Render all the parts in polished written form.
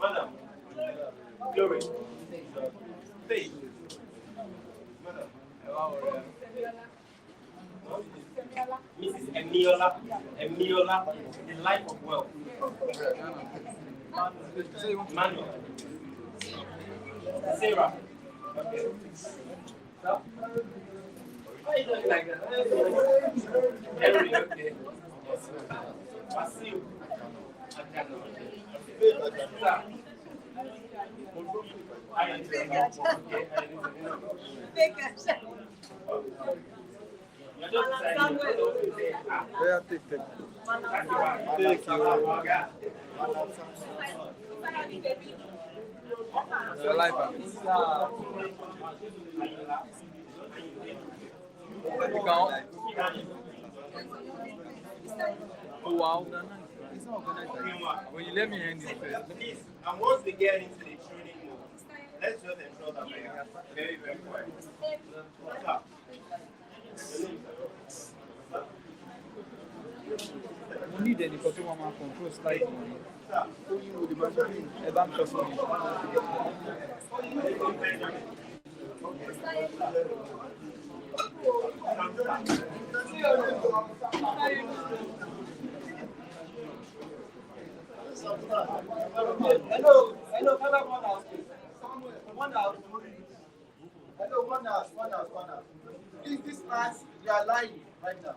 Madam, Glory, Faith, Madam, Mrs. Emiola, the life of wealth. Manuel, Sarah. Okay. Why are you doing like that? Henry, okay. Basil. Your life. Oh wow, it's not organized. When you let me end it first. Please, and once we get into the training mode, let's just ensure that we're very, very quiet. We need any because we want to control slightly. Hello, can I have 1 house, please? 1 house. Hello, 1 house. Please, this class, you are lying right now.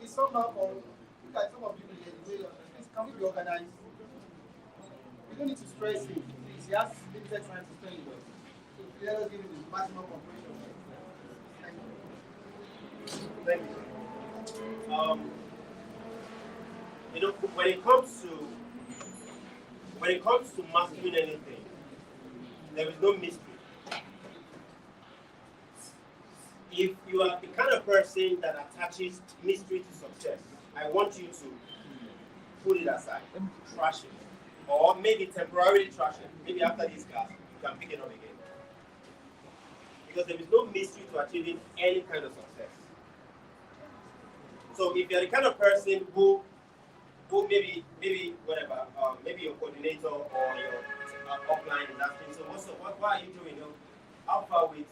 It's somehow for, look at some of you here, please, can we be organized? We don't need to stress him. Please, he has limited time to spend with us. So let us give him the maximum cooperation. Thank you. You know, when it comes to mastering anything, there is no mystery. If you are the kind of person that attaches mystery to success, I want you to put it aside, trash it, or maybe temporarily trash it. Maybe after this class, you can pick it up again. Because there is no mystery to achieving any kind of success. So if you're the kind of person who maybe whatever, maybe your coordinator or your upline is asking, so what are you doing? How far with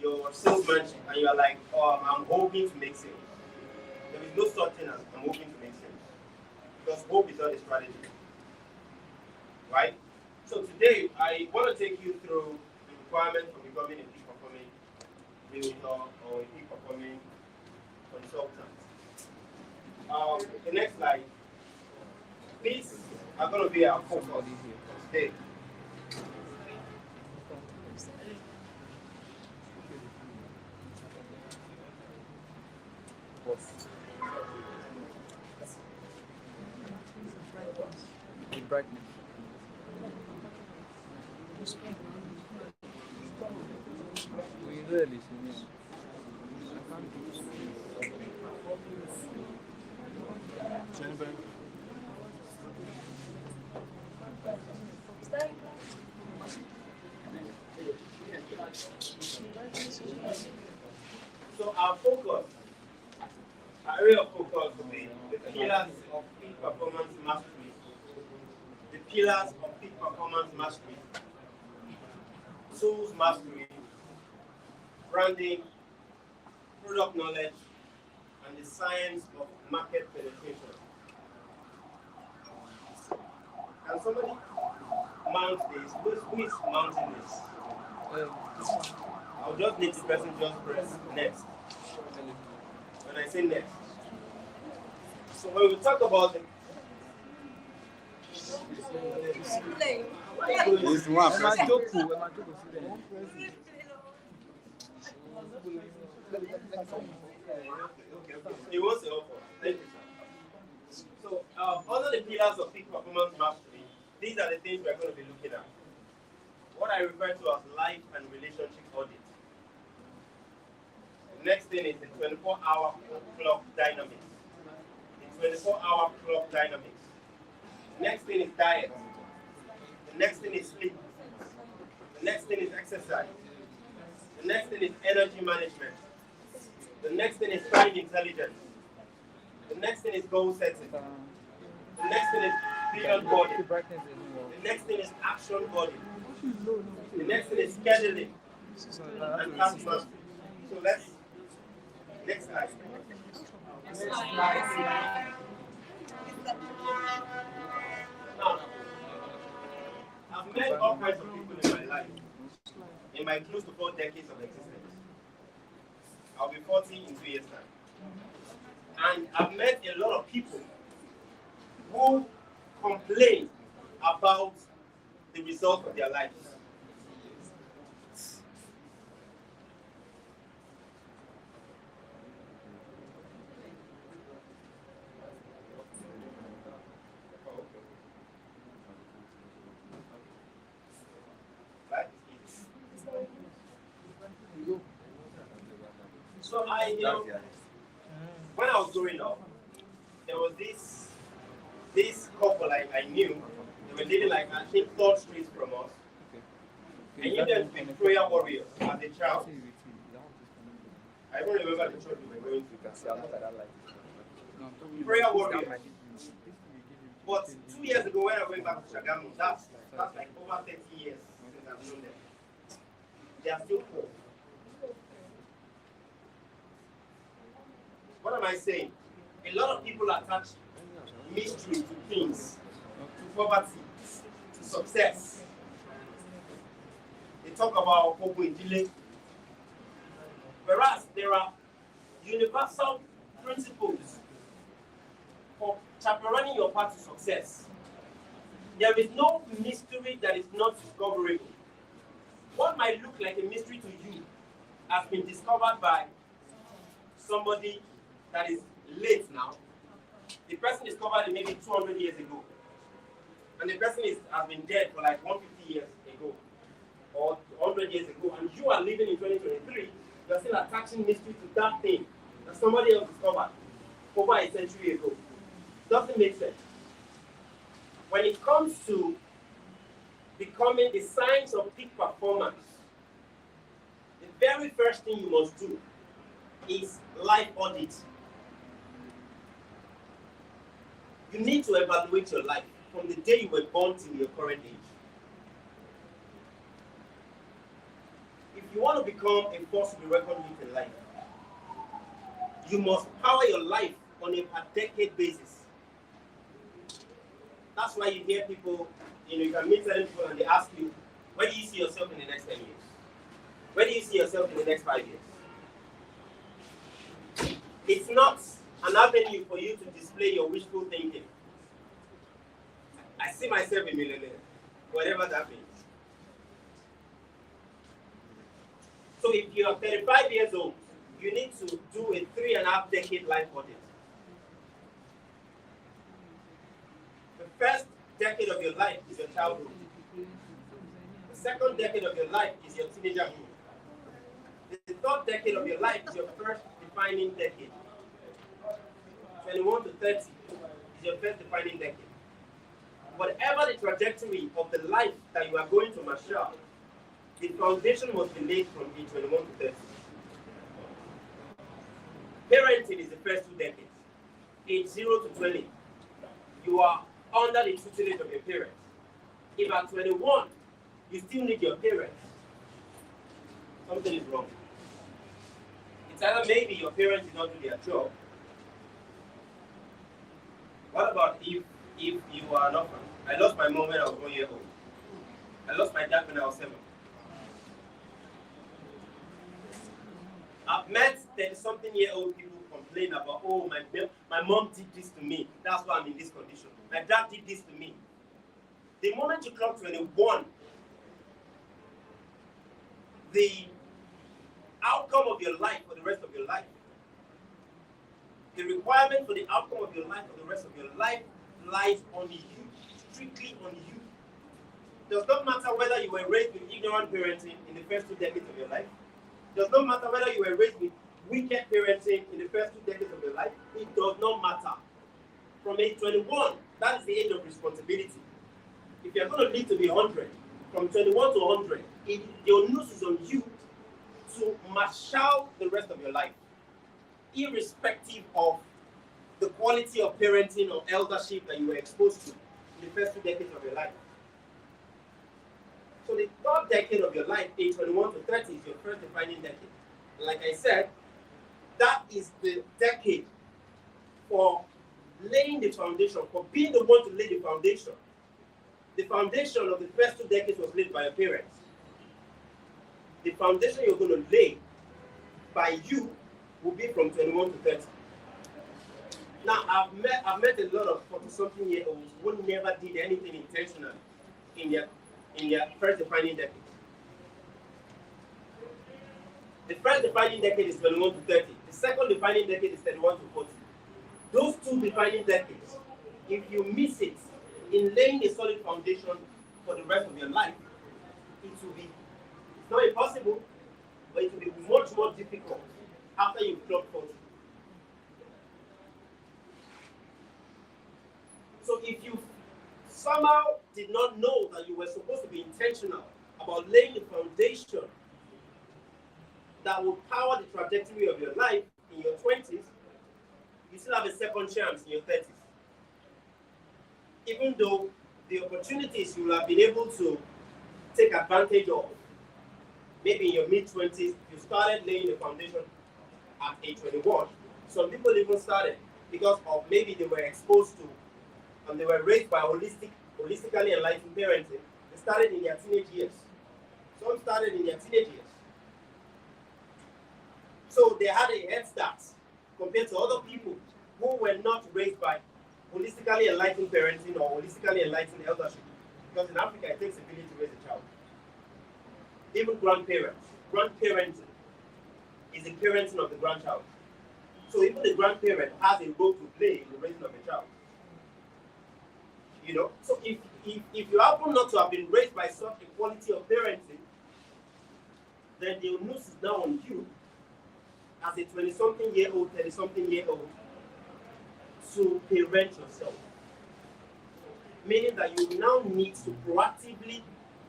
your salesmanship? And you are like, I'm hoping to make sales. There is no such thing as I'm hoping to make sales. Because hope is not a strategy. Right? So today, I want to take you through the requirement for becoming a peak performing realtor or a peak performing consultant. The next slide. These are going to be our focus today. Brightness. We really see. So our area of focus will be the pillars of peak performance mastery. The pillars of peak performance mastery. Tools mastery, branding, product knowledge, and the science of market penetration. Can somebody mount this? Who is mounting this? I'll just need the person just press next. When I say next. So when we talk about the this one. He wants to offer. Thank you, sir. So under the pillars of peak performance mastery, these are the things we're going to be looking at. What I refer to as life and relationship audit. The next thing is the 24-hour clock dynamics. The 24-hour clock dynamics. The next thing is diet. The next thing is sleep. The next thing is exercise. The next thing is energy management. The next thing is time intelligence. The next thing is goal setting. The next thing is vision body. The next thing is action body. The next thing is scheduling and task mastery. So next slide. Now, I've met all kinds of people in my life, in my close to 4 decades of existence. I'll be 40 in 2 years' time. And I've met a lot of people who complain about the result of their lives. So when I was growing up, there was this couple I knew. They were living like I think 3rd Street from us. I knew them to be prayer warriors as a child. I don't remember the church we were going to. Prayer warriors. But 2 years ago when I went back to Shagamu, that's like over 30 years since I've known them. They are still poor. What am I saying? A lot of people attach mystery to things, to poverty, to success. They talk about hope in delay. Whereas there are universal principles for chaperoning your path to success. There is no mystery that is not discoverable. What might look like a mystery to you has been discovered by somebody that is late now. The person discovered it maybe 200 years ago. And the person has been dead for like 150 years ago or 100 years ago. And you are living in 2023, you are still attaching mystery to that thing that somebody else discovered over a century ago. Doesn't make sense. When it comes to becoming the signs of peak performance, the very first thing you must do is life audit. You need to evaluate your life from the day you were born to your current age. If you want to become a force to be reckoned with in life, you must power your life on a per decade basis. That's why you hear people, you can meet certain people and they ask you, where do you see yourself in the next 10 years? Where do you see yourself in the next 5 years? It's not an avenue for you to display your wishful thinking. I see myself a millionaire, whatever that means. So if you are 35 years old, you need to do a 3.5 decade life audit. The first decade of your life is your childhood. The second decade of your life is your teenagerhood. The third decade of your life is your first defining decade. 21 to 30 is your first defining decade. Whatever the trajectory of the life that you are going to mature, the foundation must be laid from age 21 to 30. Parenting is the first 2 decades. Age 0 to 20, you are under the tutelage of your parents. If at 21, you still need your parents, something is wrong. It's either maybe your parents did not do their job. What about if you are an orphan? I lost my mom when I was 1 year old. I lost my dad when I was 7. I've met 30-something-year-old people complain about, oh, my mom did this to me. That's why I'm in this condition. My dad did this to me. The moment you clock 21, the outcome of your life for the rest of your life, the requirement for the outcome of your life for the rest of your life lies on you, strictly on you. Does not matter whether you were raised with ignorant parenting in the first 2 decades of your life. Does not matter whether you were raised with wicked parenting in the first 2 decades of your life. It does not matter. From age 21, that is the age of responsibility. If you're going to live to be 100, from 21 to 100, your news is on you to marshal the rest of your life. irrespective of the quality of parenting or eldership that you were exposed to in the first 2 decades of your life. So the third decade of your life, age 21 to 30, is your first defining decade. Like I said, that is the decade for laying the foundation, for being the one to lay the foundation. The foundation of the first 2 decades was laid by your parents. The foundation you're going to lay by you will be from 21 to 30. Now, I've met a lot of 40-something-year-olds who never did anything intentional in their first defining decade. The first defining decade is 21 to 30. The second defining decade is 31 to 40. Those two defining decades, if you miss it in laying a solid foundation for the rest of your life, it will be, it's not impossible, but it will be much more difficult after you've clocked 40. So if you somehow did not know that you were supposed to be intentional about laying the foundation that will power the trajectory of your life in your 20s, you still have a second chance in your 30s. Even though the opportunities you will have been able to take advantage of, maybe in your mid-20s, you started laying the foundation at age 21. Some people even started because of maybe they were exposed to and they were raised by holistically enlightened parenting. They started in their teenage years. Some started in their teenage years. So they had a head start compared to other people who were not raised by holistically enlightened parenting or holistically enlightened eldership. Because in Africa, it takes a village to raise a child. Even grandparenting is the parenting of the grandchild. So even the grandparent has a role to play in the raising of a child. You know, so if you happen not to have been raised by such a quality of parenting, then the onus is now on you as a 20-something-year-old, 30-something-year-old to parent yourself. Meaning that you now need to proactively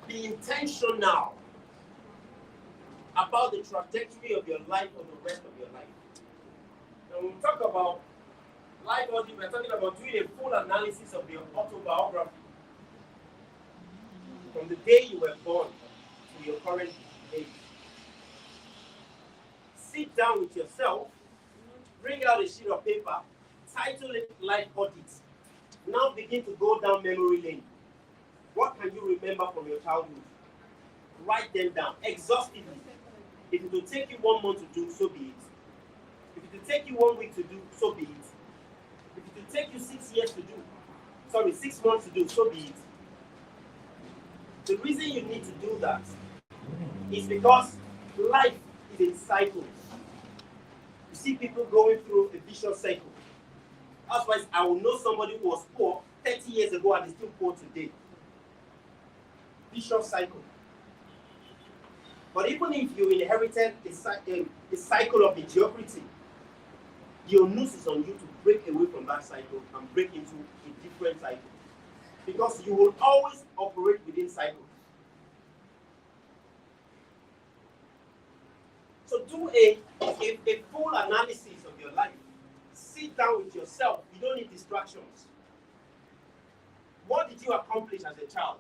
be intentional about the trajectory of your life for the rest of your life. And when we talk about life audit, we're talking about doing a full analysis of your autobiography from the day you were born to your current age. Sit down with yourself, bring out a sheet of paper, title it Life Audit. Now begin to go down memory lane. What can you remember from your childhood? Write them down exhaustively. If it will take you 1 month to do, so be it. If it will take you 1 week to do, so be it. If it will take you 6 months to do, so be it. The reason you need to do that is because life is in cycles. You see people going through a vicious cycle. That's why I will know somebody who was poor 30 years ago and is still poor today. Vicious cycle. But even if you inherited a cycle of mediocrity, the onus is on you to break away from that cycle and break into a different cycle. Because you will always operate within cycles. So do a full analysis of your life. Sit down with yourself. You don't need distractions. What did you accomplish as a child?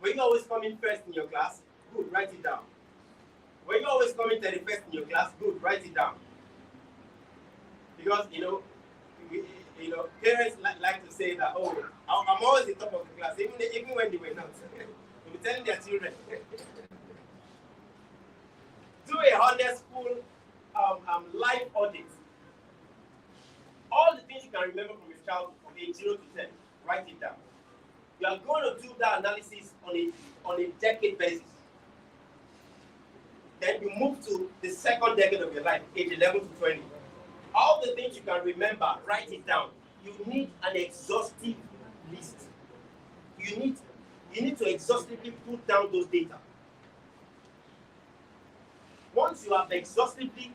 Were you always coming first in your class? Good, write it down. Were you always coming 31st in your class? Good, write it down. Because, parents like to say that, oh, I'm always the top of the class, even when they were not. They were telling their children. Do a honest, full life audit. All the things you can remember from your childhood from age 0 to 10, write it down. You are going to do that analysis on a decade basis. Then you move to the second decade of your life, age 11 to 20. All the things you can remember, write it down. You need an exhaustive list. You need to exhaustively put down those data. Once you have exhaustively,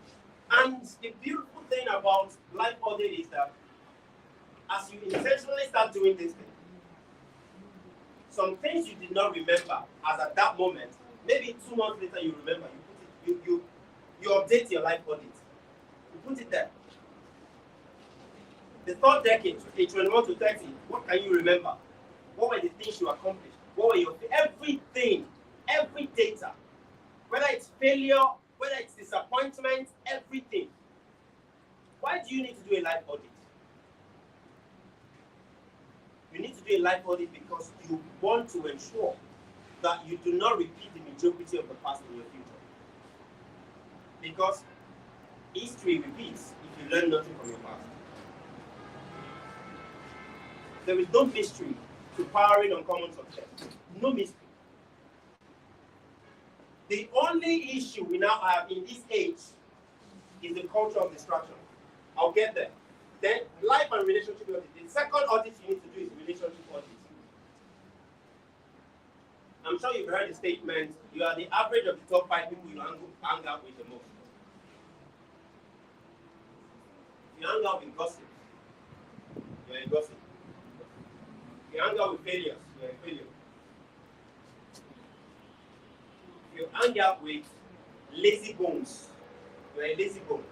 and the beautiful thing about life audit is that as you intentionally start doing this thing, some things you did not remember as at that moment, maybe 2 months later you remember, You update your life audit. You put it there. The third decade, age 21 to 30, what can you remember? What were the things you accomplished? What were your everything, every data, whether it's failure, whether it's disappointment, everything. Why do you need to do a life audit? You need to do a life audit because you want to ensure that you do not repeat the mediocrity of the past in your future. Because history repeats if you learn nothing from your past. There is no mystery to powering uncommon success. No mystery. The only issue we now have in this age is the culture of distraction. I'll get there. Then life and relationship audit. The second audit you need to do is relationship audit. I'm sure you've heard the statement, you are the average of the top 5 people you hang out with the most. You hang out with gossip, you're a gossip. You hang out with failures, you're a failure. You hang out with lazy bones, you're a lazy bone.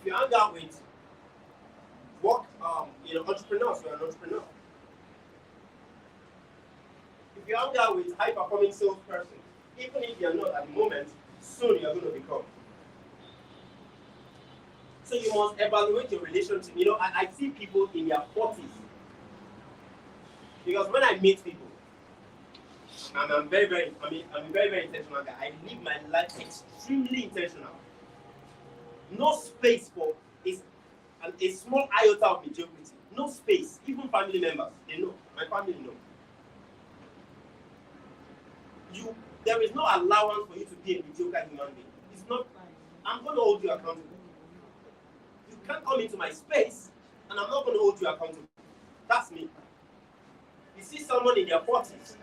If you hang out with entrepreneurs, you're an entrepreneur. If you hang out with high-performing salesperson, even if you're not at the moment, soon you're going to become. So you must evaluate your relationship. I see people in their 40s. Because when I meet people, and I'm a very, very intentional guy. I live my life extremely intentional. No space for a small iota of mediocrity. No space. Even family members, they know. My family know. There is no allowance for you to be a mediocre human being. It's not. I'm going to hold you accountable. You can't come into my space, and I'm not going to hold you accountable. That's me. You see someone in their 40s,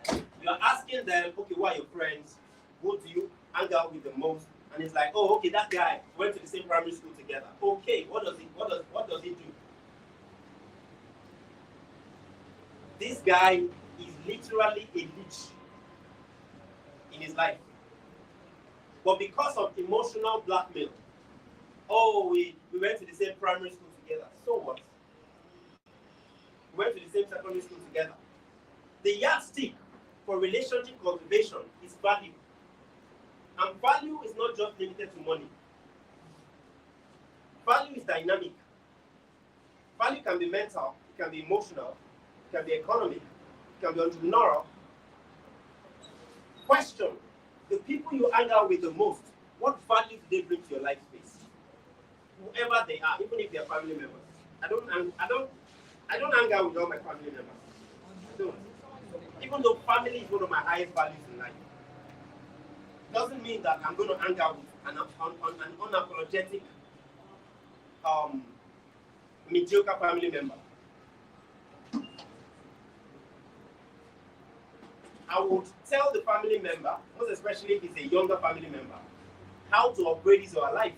you are asking them, okay, who are your friends? Who do you hang out with the most? And it's like, oh, okay, that guy went to the same primary school together. Okay, what does he do? This guy is literally a leech in his life. But because of emotional blackmail, oh, we went to the same primary school together. So what? We went to the same secondary school together. The yardstick for relationship cultivation is value. And value is not just limited to money. Value is dynamic. Value can be mental, it can be emotional, it can be economic, it can be entrepreneurial. Question: the people you hang out with the most, what value do they bring to your life space? Whoever they are, even if they are family members. I don't hang out with all my family members. I don't. Even though family is one of my highest values in life, doesn't mean that I'm going to hang out with an unapologetic, mediocre family member. I would tell the family member, most especially if it's a younger family member, how to upgrade his or her life.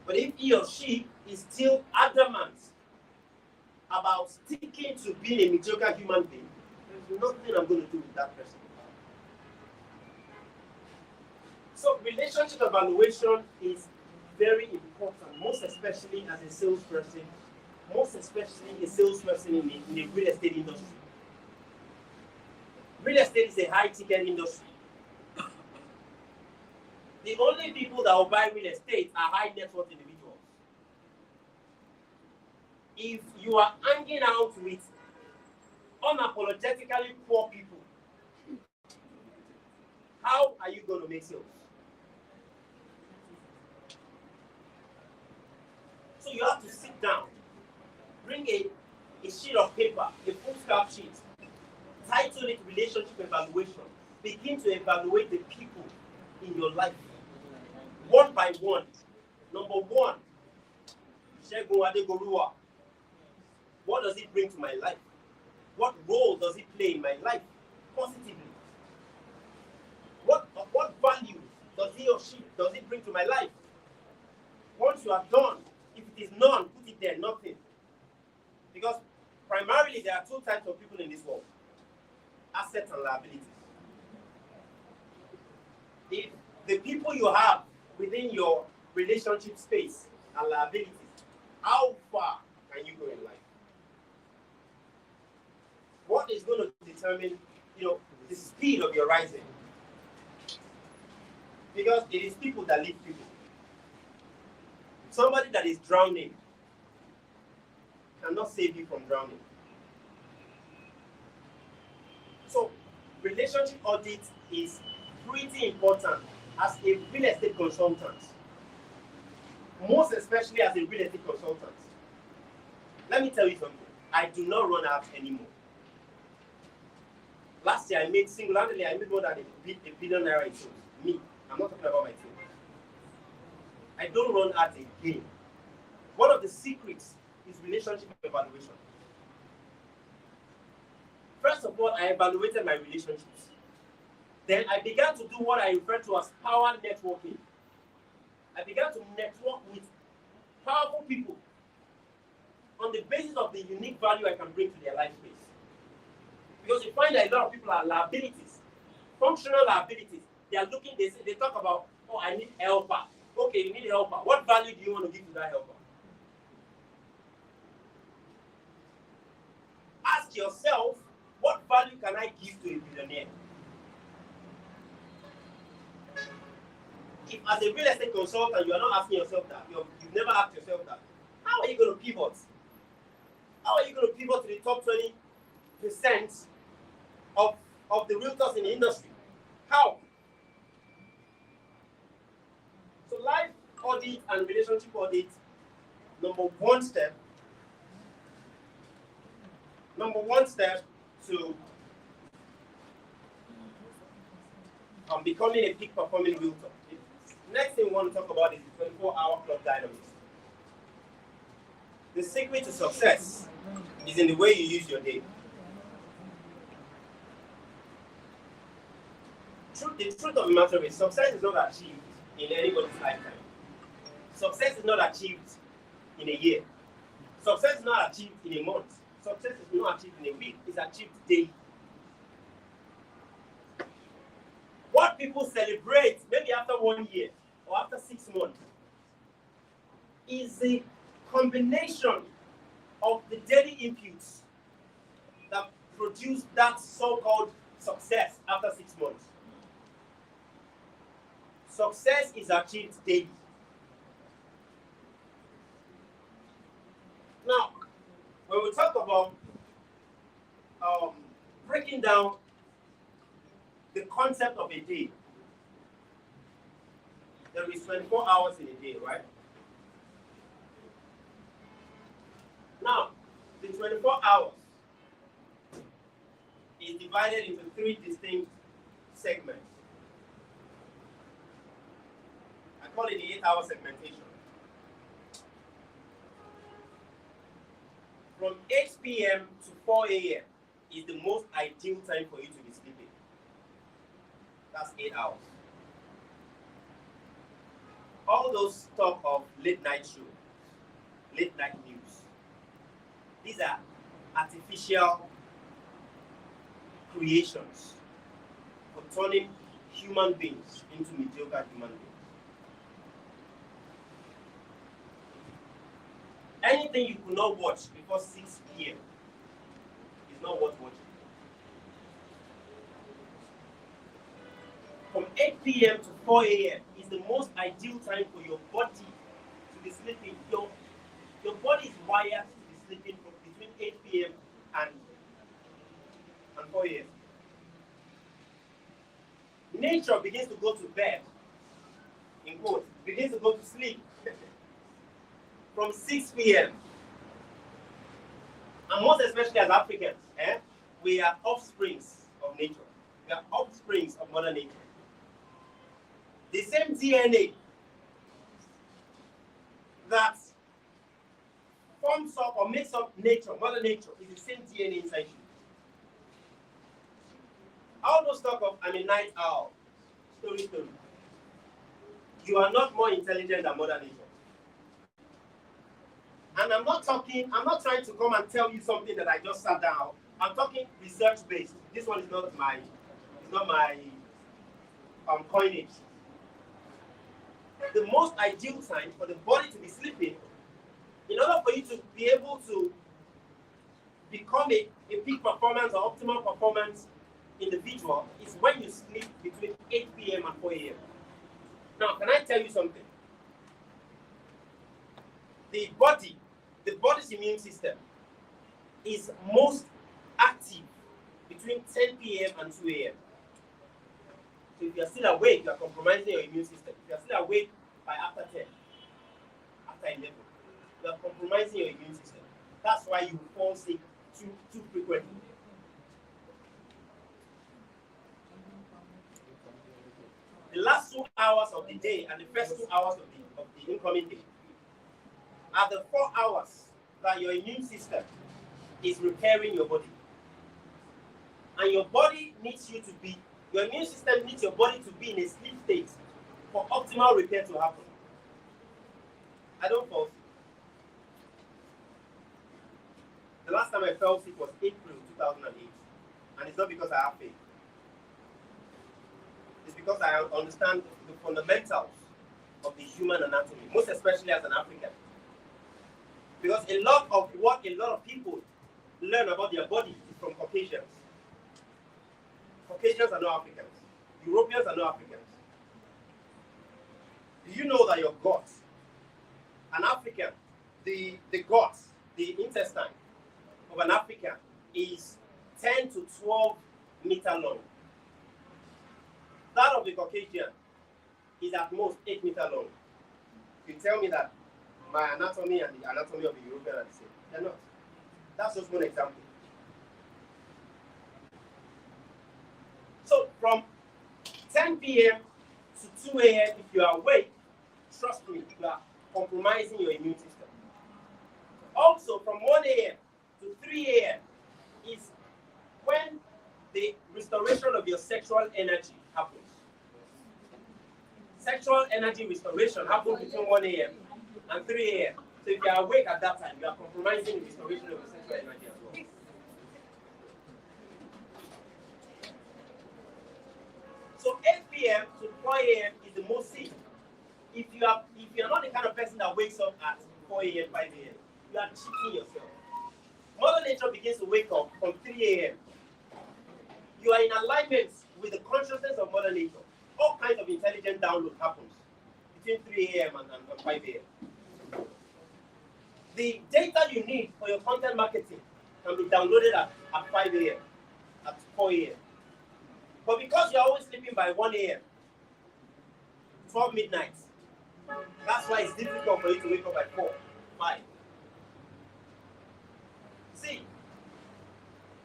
But if he or she is still adamant about sticking to being a mediocre human being, there's nothing I'm going to do with that person. So relationship evaluation is very important, most especially as a salesperson, most especially a salesperson in the real estate industry. Real estate is a high-ticket industry. The only people that will buy real estate are high-net-worth individuals. If you are hanging out with unapologetically poor people, how are you going to make sales? So you have to sit down, bring a sheet of paper, a foolscap sheet, title it relationship evaluation. Begin to evaluate the people in your life, one by one. Number one, Segun Adegoluwa. What does it bring to my life? What role does it play in my life positively? What value does he or she bring to my life? Once you are done, if it is none, put it there, nothing. Because primarily there are two types of people in this world: assets and liabilities. If the people you have within your relationship space are liabilities, how far can you go in life? What is going to determine, the speed of your rising? Because it is people that lift people. Somebody that is drowning cannot save you from drowning. So, relationship audit is pretty important as a real estate consultant. Most especially as a real estate consultant. Let me tell you something. I do not run ads anymore. Last year, I made single-handedly, I made more than a billion naira in sales. Me. I'm not talking about my team. I don't run ads again. One of the secrets is relationship evaluation. First of all, I evaluated my relationships. Then I began to do what I refer to as power networking. I began to network with powerful people on the basis of the unique value I can bring to their life space. Because you find that a lot of people are liabilities, functional liabilities. They are looking, they talk about, oh, I need helper. Okay, you need a helper. What value do you want to give to that helper? Ask yourself, what value can I give to a billionaire? If as a real estate consultant, you are not asking yourself that, you've never asked yourself that, how are you going to pivot? How are you going to pivot to the top 20% of the realtors in the industry? How? So life audit and relationship audit, number one step to becoming a peak performing realtor. Next thing we want to talk about is the 24-hour clock dynamics. The secret to success is in the way you use your day. The truth of the matter is, success is not achieved in anybody's lifetime. Success is not achieved in a year. Success is not achieved in a month. Success is not achieved in a week. It's achieved daily. What people celebrate, maybe after 1 year or after 6 months, is the combination of the daily inputs that produce that so-called success after 6 months. Success is achieved daily. Now, when we talk about breaking down the concept of a day, there is 24 hours in a day, right? Now, the 24 hours is divided into 3 distinct segments. I call it the 8-hour segmentation. From 8 p.m. to 4 a.m. is the most ideal time for you to be sleeping. That's 8 hours. All those talk of late night show, late night news, these are artificial creations for turning human beings into mediocre human beings. Anything you could not watch before 6 p.m. is not worth watching. From 8 p.m. to 4 a.m. is the most ideal time for your body to be sleeping. Your body is wired to be sleeping from between 8 p.m. and 4 a.m. Nature begins to go to bed, in quotes, begins to go to sleep from 6 p.m. And most especially as Africans, we are offsprings of nature. We are offsprings of Mother Nature. The same DNA that forms up or makes up nature, Mother Nature, is the same DNA inside you. All those talk of I'm a night owl, story. You are not more intelligent than Mother Nature. And I'm not trying to come and tell you something that I just sat down. I'm talking research-based. This one is not my coinage. The most ideal time for the body to be sleeping, in order for you to be able to become a peak performance or optimal performance individual, is when you sleep between 8 p.m. and 4 a.m. Now, can I tell you something? The body's immune system is most active between 10 p.m. and 2 a.m. So if you're still awake, you're compromising your immune system. If you're still awake by after 10, after 11, you're compromising your immune system. That's why you fall sick too frequently. The last 2 hours of the day and the first 2 hours of the incoming day are the 4 hours that your immune system is repairing your body. And your body needs you to be, your immune system needs your body to be in a sleep state for optimal repair to happen. I don't fall sick. The last time I fell sick was April 2008. And it's not because I have faith. It's because I understand the fundamentals of the human anatomy, most especially as an African. Because a lot of what a lot of people learn about their body is from Caucasians. Caucasians are not Africans. Europeans are not Africans. Do you know that your gut, an African, the gut, the intestine of an African is 10 to 12 meters long? That of the Caucasian is at most 8 meters long. You tell me that my anatomy and the anatomy of the European are the same. They're not. That's just one example. So from 10 p.m. to 2 a.m., if you are awake, trust me, you are compromising your immune system. Also, from 1 a.m. to 3 a.m. is when the restoration of your sexual energy happens. Sexual energy restoration happens between 1 a.m. and 3 a.m. So if you are awake at that time, you are compromising the restoration of your sexual energy as well. So 8 p.m. to 4 a.m. is the most safe. If you're not the kind of person that wakes up at 4 a.m., 5 a.m., you are cheating yourself. Mother Nature begins to wake up from 3 a.m. You are in alignment with the consciousness of Mother Nature. All kinds of intelligent download happens between 3 a.m. and 5 a.m. The data you need for your content marketing can be downloaded at 5 a.m., at 4 a.m. But because you're always sleeping by 1 a.m., 12 midnight, that's why it's difficult for you to wake up by 4, 5. See,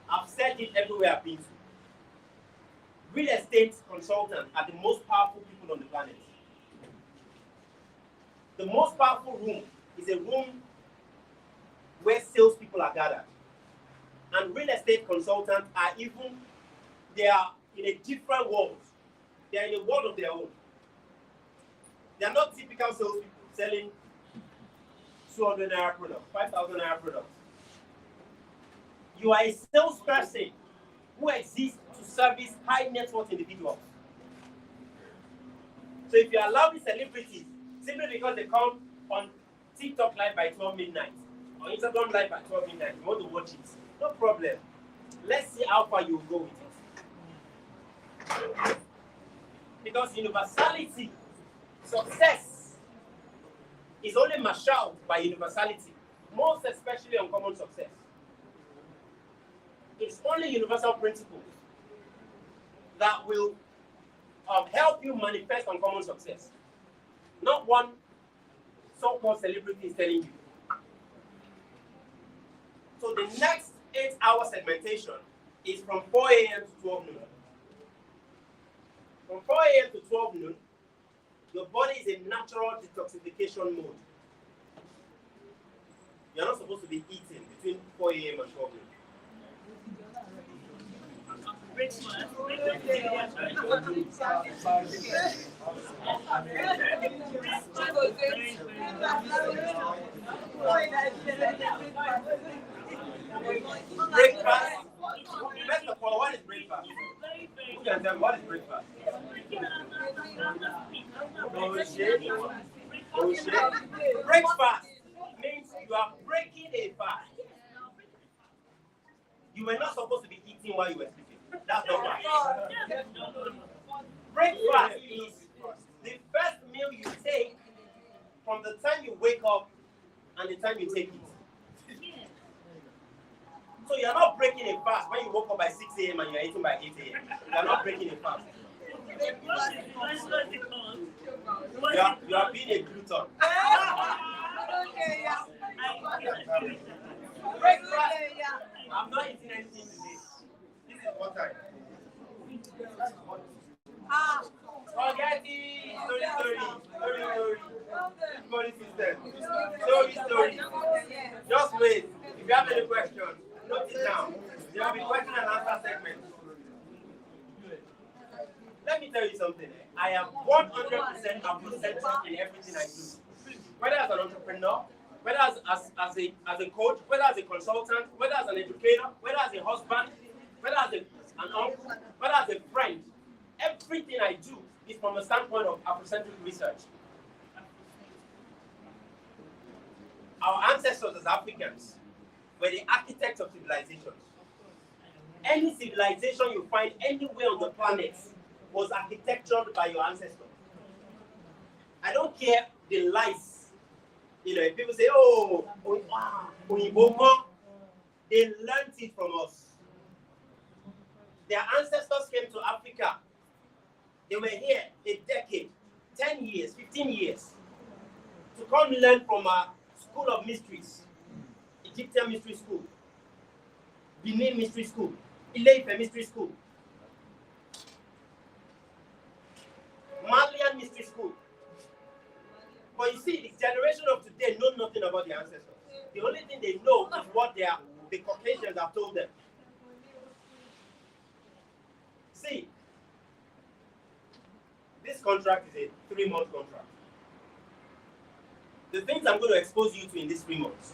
I've said it everywhere I've been to. Real estate consultants are the most powerful people on the planet. The most powerful room is a room where salespeople are gathered. And real estate consultants are they are in a different world. They are in a world of their own. They are not typical salespeople selling 200 naira products, 5,000 naira products. You are a salesperson who exists to service high net worth individuals. So if you allow the celebrities, simply because they come on TikTok live by 12 midnight, or Instagram live by 12 midnight, you want to watch it, no problem. Let's see how far you will go with it. Because universality, success, is only marshaled by universality, most especially uncommon success. It's only universal principles that will help you manifest uncommon success. Not one so-called celebrity is telling you. So the next 8-hour segmentation is from 4 a.m. to 12 noon. From 4 a.m. to 12 noon, your body is in natural detoxification mode. You're not supposed to be eating between 4 a.m. and 12 noon. Breakfast. First of all, what is breakfast? Who can tell me what is breakfast? Break fast means you are breaking a fast. You were not supposed to be eating while you were sleeping. That's not fast. Breakfast is the first meal you take from the time you wake up and the time you take it. So you're not breaking a fast when you woke up by 6 a.m. and you're eating by 8 a.m. You're not breaking a fast. You are being a glutton. Breakfast. I'm not eating anything today. This is what time. Spaghetti, story. Body system. Story. Just wait. If you have any questions, note it down. There will be question and answer segment. Let me tell you something. I am 100% Afrocentric in everything I do. Whether as an entrepreneur, whether as a coach, whether as a consultant, whether as an educator, whether as a husband, whether as an uncle, whether as a friend, everything I do is from the standpoint of Afrocentric research. Our ancestors as Africans were the architects of civilizations. Any civilization you find anywhere on the planet was architectured by your ancestors. I don't care the lies. If people say, wow, they learned it from us. Their ancestors came to Africa. They were here a decade, 10 years, 15 years, to come learn from a school of mysteries, Egyptian mystery school, Benin mystery school, Ile-Ife mystery school, Malian mystery school. But you see, the generation of today know nothing about their ancestors. The only thing they know is what the Caucasians have told them. See, this contract is a 3-month contract. The things I'm going to expose you to in these 3 months,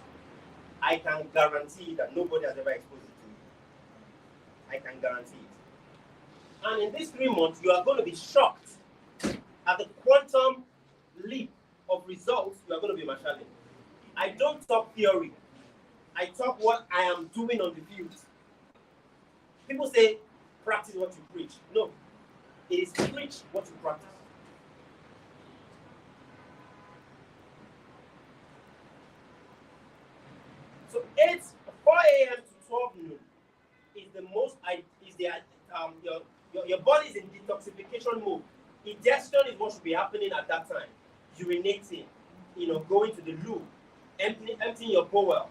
I can guarantee that nobody has ever exposed it to you. I can guarantee it. And in these 3 months, you are going to be shocked at the quantum leap of results you are going to be marshalling. I don't talk theory. I talk what I am doing on the field. People say, practice what you preach. No, it is preach what you practice. So 4 a.m. to 12 noon is the most. Your body is in detoxification mode. Ingestion is what should be happening at that time. Urinating, going to the loo, emptying your bowel.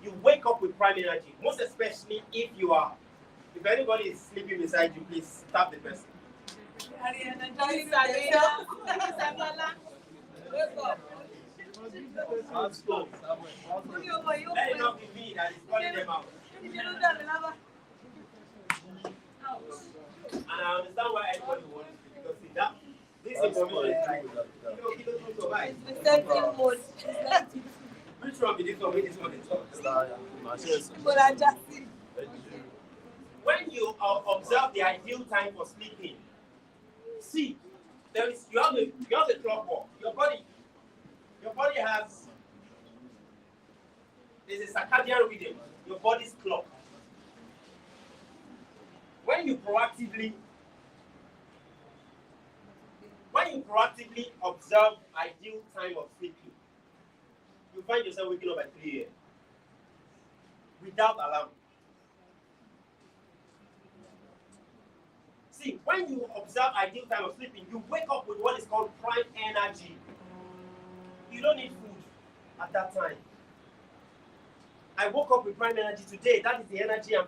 You wake up with prime energy, most especially if anybody is sleeping beside you, please stop the person. Let it not be me that is calling them out. And I understand why everybody wants to, because see that this information is like, he doesn't survive. Which one be this one? Which one is when you observe the ideal time for sleeping, see, you have the clockwork. Your body has there's a circadian rhythm. Your body's clock. When you proactively observe ideal time of sleeping, you find yourself waking up at 3 a.m. without alarm. See, when you observe ideal time of sleeping, you wake up with what is called prime energy. You don't need food at that time. I woke up with prime energy today. That is the energy I'm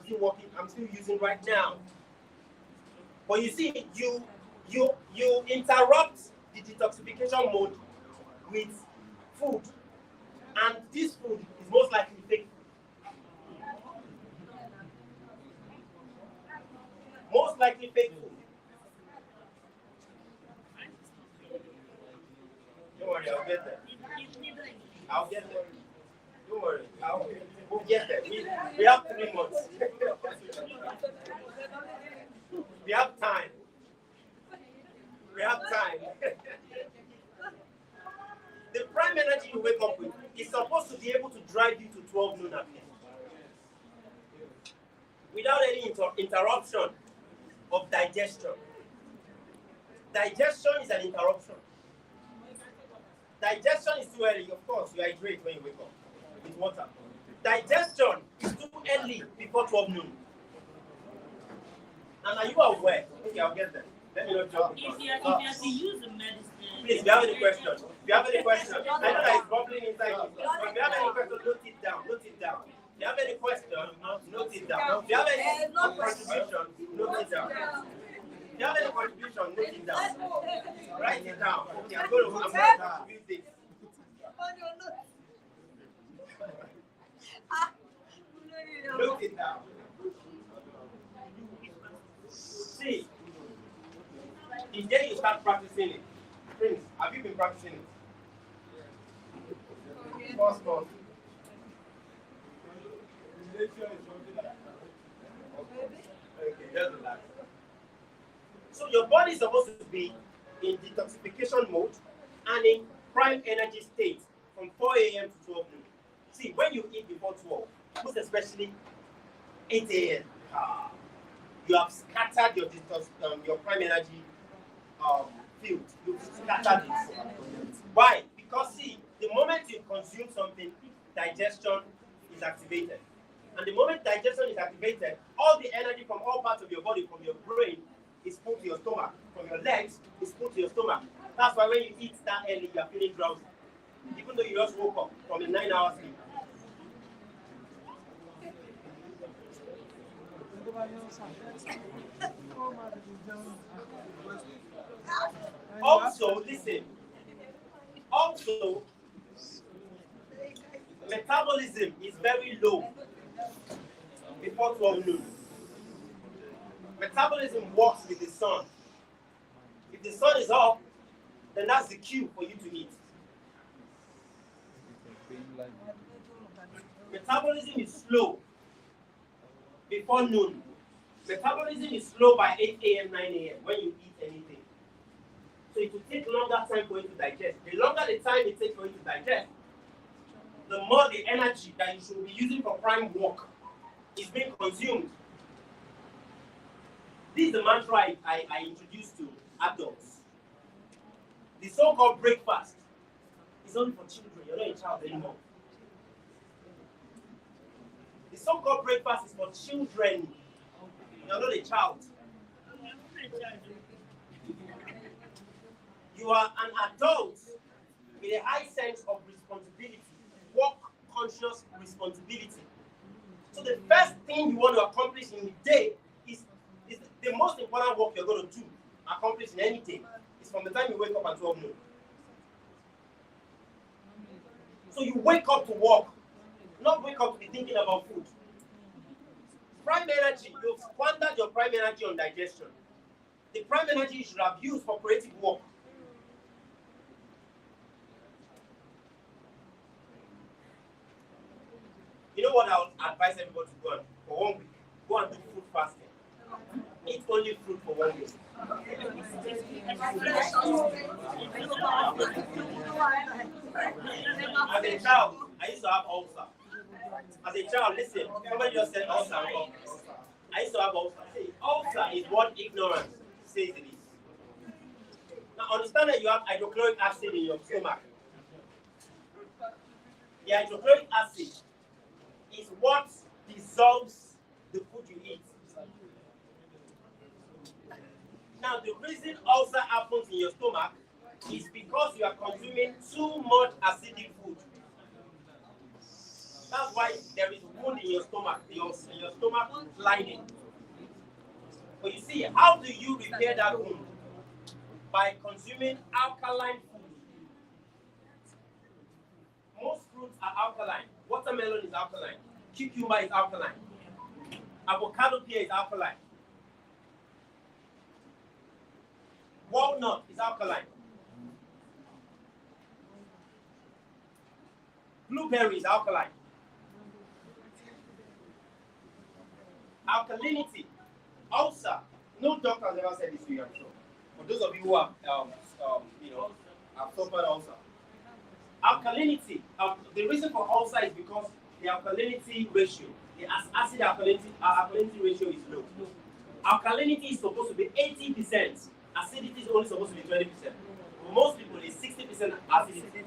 still using right now. But you see, you interrupt the detoxification mode with food. And this food is most likely fake food. Most likely fake food. Don't worry, I'll get there. Don't worry, we'll get there. We have 3 months. We have time. drive you to 12 noon at night without any interruption of digestion. Digestion is an interruption. Digestion is too early, of course, you hydrate when you wake up with water. Digestion is too early before 12 noon. And are you aware? Okay, I'll get them. Let me not jump. If you are to use the medicine. Please, if you have any questions, I know that it's bubbling inside you. If you have any questions, note it down. If you have any questions, note it down. If you have any contribution, note it down. If you have any contribution, note it down. Write it down. Okay, I'm going to contribute this. Note it down. See, the day you start practicing it, Prince, have you been practicing it? First month. Okay, just relax. So your body is supposed to be in detoxification mode and in prime energy state from 4 a.m. to 12 noon. See, when you eat before 12, most especially 8 a.m., you have scattered your prime energy field. You've scattered it. Why? Because see, the moment you consume something, digestion is activated. And the moment digestion is activated, all the energy from all parts of your body, from your brain, is put to your stomach. From your legs, is put to your stomach. That's why when you eat that early, you're feeling drowsy. Even though you just woke up from a 9-hour sleep. Also, listen. Also, metabolism is very low before 12 noon. Metabolism works with the sun. If the sun is up, then that's the cue for you to eat. Metabolism is slow before noon. Metabolism is slow by 8 a.m., 9 a.m. when you eat anything. So it will take longer time for you to digest. The longer the time it takes for you to digest, the more the energy that you should be using for prime work is being consumed. This is the mantra I introduced to adults. The so-called breakfast is only for children. You're not a child anymore. The so-called breakfast is for children. You're not a child. You are an adult with a high sense of responsibility, work-conscious responsibility. So the first thing you want to accomplish in the day is the most important work you're going to do, accomplish in any day, is from the time you wake up at 12 noon. So you wake up to work, not wake up to be thinking about food. Prime energy, you've squandered your prime energy on digestion. The prime energy you should have used for creative work. You know what I would advise everybody to do for 1 week? Go and do food fasting. Eat only fruit for 1 week. As a child, I used to have ulcer. As a child, listen, somebody just said ulcer. I used to have ulcer. Ulcer is what ignorance says it is. Now understand that you have hydrochloric acid in your stomach. The hydrochloric acid is what dissolves the food you eat. Now, the reason ulcer happens in your stomach is because you are consuming too much acidic food. That's why there is wound in your stomach, your stomach lining. But you see, how do you repair that wound? By consuming alkaline food. Most fruits are alkaline. Watermelon is alkaline. Cucumber is alkaline. Avocado pear is alkaline. Walnut is alkaline. Blueberry is alkaline. Alkalinity, ulcer. No doctor has ever said this to you, I'm sure. For those of you who have, have suffered ulcer, Alkalinity. The reason for ulcer is because the alkalinity ratio, the acid alkalinity ratio is low. Alkalinity is supposed to be 80%. Acidity is only supposed to be 20%. For most people, it's 60% acidity.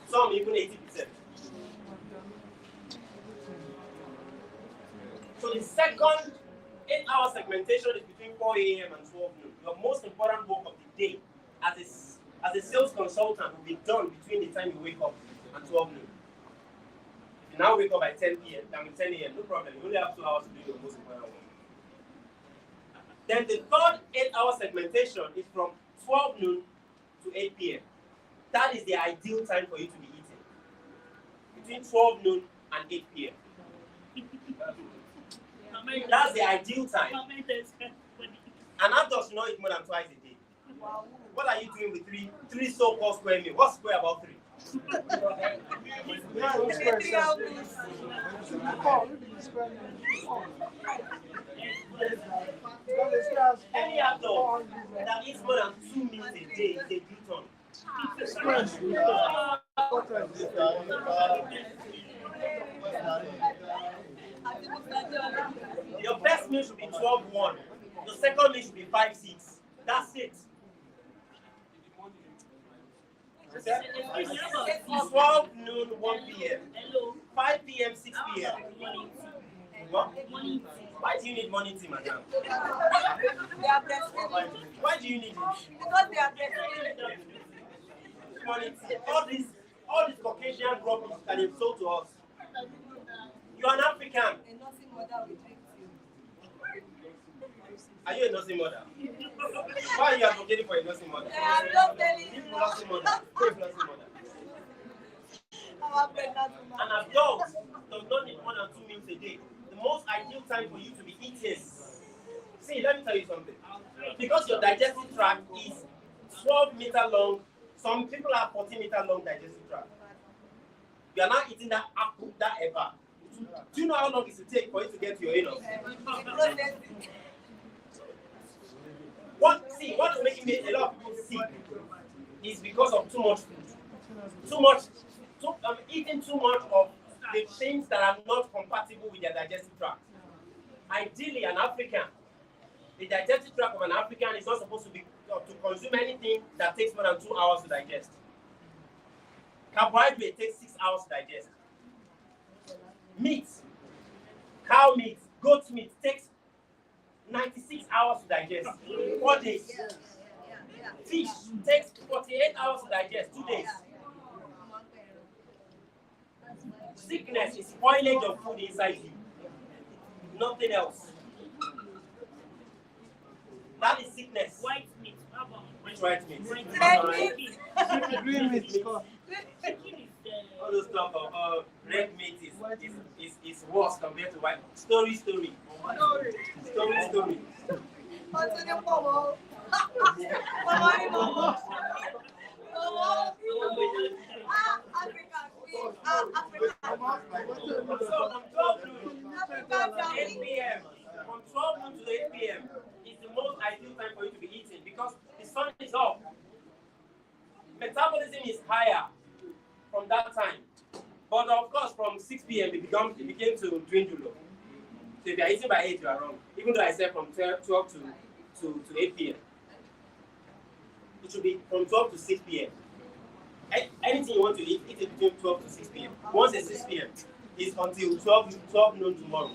Some even 80%. So the second 8-hour segmentation is between 4 a.m. and 12 noon. Your most important work of the day as a sales consultant will be done between the time you wake up and 12 noon. If you now wake up at 10 p.m., 10 a.m., no problem. You only have 2 hours to do your most important work. Then the third 8-hour segmentation is from 12 noon to 8 p.m. That is the ideal time for you to be eating. Between 12 noon and 8 p.m. That's the ideal time. An adult should not eat more than twice a day. What are you doing with three so-called square meals? What's square about 3? Any adult that eats more than 2 meals a day is a glutton. Your best meal should be 12-1. Your second meal should be 5-6. That's it. 12 noon, 1 p.m. 5 p.m., 6 p.m. What? Why do you need money tea, madam? They are breastfeeding. Why do you need it? Because they are breastfeeding. Money tea. All these Caucasian rubbish that they've sold to us. You are an African. A nursing mother will drink tea. Are you a nursing mother? Why are you advocating for a nursing mother? I'm just telling you. Nursing mother. Nursing mother. I'm a pregnant woman. An adult does not need more than 2 meals a day. The most ideal time for you to be eating. See, let me tell you something. Because your digestive tract is 12-meter long, some people have 14-meter long digestive tract. You are not eating that apple, that ever. Do you know how long it will take for it to get to your anus? What's making a lot of people sick is because of too much food. Eating too much of the things that are not compatible with their digestive tract. Ideally, an African, the digestive tract of an African is not supposed to be to consume anything that takes more than 2 hours to digest. Carbohydrate takes 6 hours to digest. Meat, cow meat, goat meat takes 96 hours to digest. 4 days. Fish takes 48 hours to digest. 2 days. Sickness is spoilage of food inside you. Nothing else. That is sickness. White meat. Which white meat? Green meat. All those talk of red meat is worse compared to white. Story. What's in your mama? So from 12 noon to 8 p.m. From 12 noon to 8 p.m. is the most ideal time for you to be eating because the sun is up. Metabolism is higher from that time. But of course, from 6 p.m. it became to dwindle. So if you are eating by 8, you are wrong. Even though I said from 12 to 8 p.m. It should be from 12 to 6 p.m. Anything you want to eat it between 12 to 6 p.m. Once it's 6 p.m., it's until 12 noon tomorrow.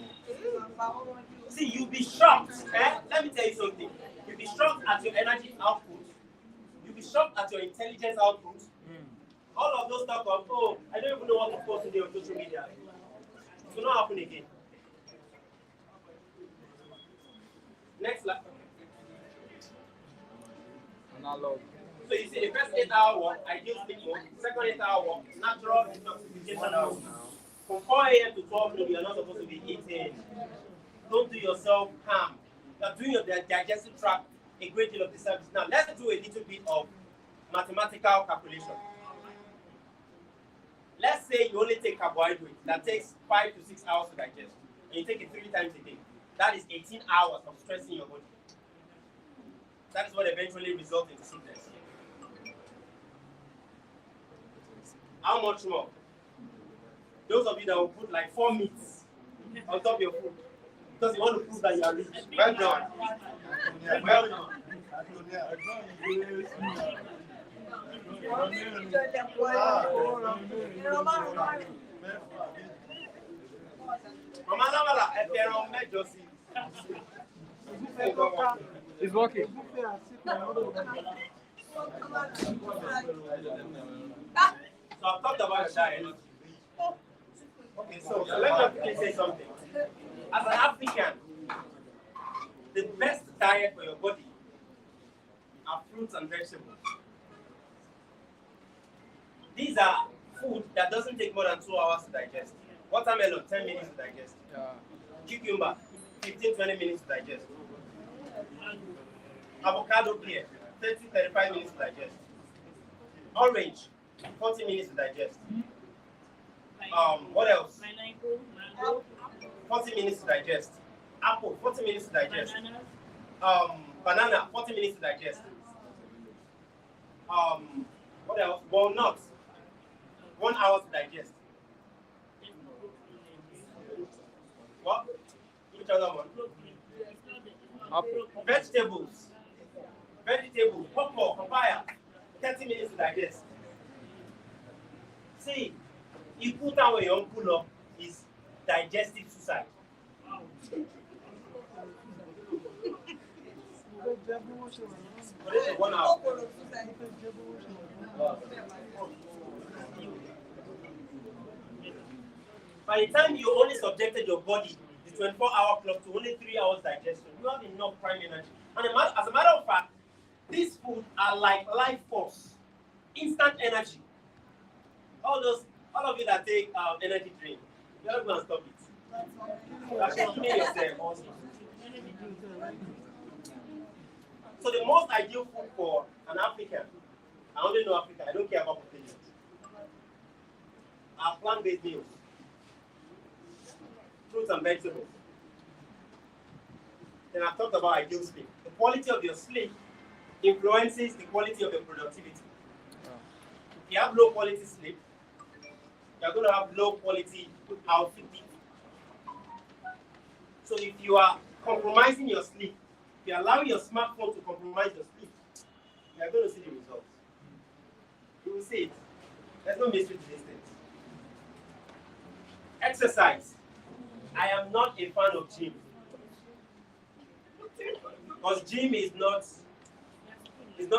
See, you'll be shocked. Let me tell you something. You'll be shocked at your energy output. You'll be shocked at your intelligence output. All of those stuff of, oh, I don't even know what to post today on social media. It will not happen again. Next slide. Analog. So you see the first 8-hour walk, ideal sleep mode. Second 8-hour walk, natural detoxification mode. From 4 a.m. to 12 noon, you're not supposed to be eating. Don't do yourself harm. You're doing your digestive tract a great deal of disservice. Now, let's do a little bit of mathematical calculation. Let's say you only take carbohydrate that takes 5 to 6 hours to digest, and you take it 3 times a day. That is 18 hours of stressing your body. That is what eventually results in sickness. How much more? Those of you that will put like 4 meats on top of your food because you want to prove that you are rich. Well done. Well done. Mama Lamala, It's working. So I've talked about diet. Okay, so let me say something. As an African, the best diet for your body are fruits and vegetables. These are food that doesn't take more than 2 hours to digest. Watermelon, 10 minutes to digest. Cucumber, 15-20 minutes to digest. Avocado pear, 30-35 minutes to digest. Orange, 40 minutes to digest. What else? 40 minutes to digest. Apple, 40 minutes to digest. Banana, 40 minutes to digest. What else? Walnuts, 1 hour to digest. What? Which other one? Apple. Vegetables, pawpaw, papaya, 30 minutes to digest. See, you put down where your pull up is digestive suicide. But it's 1 hour. By the time you only subjected your body, the 24-hour clock, to only 3 hours digestion, you have enough prime energy. And as a matter of fact, these foods are like life force, instant energy. All of you that take energy drink, you're not going to stop it. You're shaking yourself. So the most ideal food for an African, I only know Africa, I don't care about population, are plant-based meals. Fruits and vegetables. Then I've talked about ideal sleep. The quality of your sleep influences the quality of your productivity. If you have low quality sleep, you're going to have low quality output. So if you are compromising your sleep, if you allow your smartphone to compromise your sleep, you are going to see the results. You will see it. There's no mystery to these things. Exercise. I am not a fan of gym. Because gym is not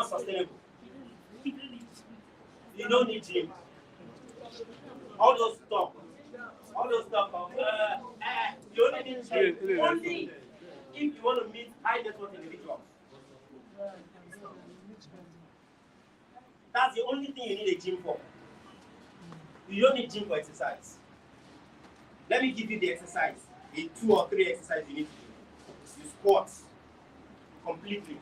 sustainable. You don't need gym. All those stuff of you only need gym only if you want to meet high net worth individuals. That's the only thing you need a gym for. You don't need gym for exercise. Let me give you the exercise, the 2 or 3 exercises you need to do. You squat completely.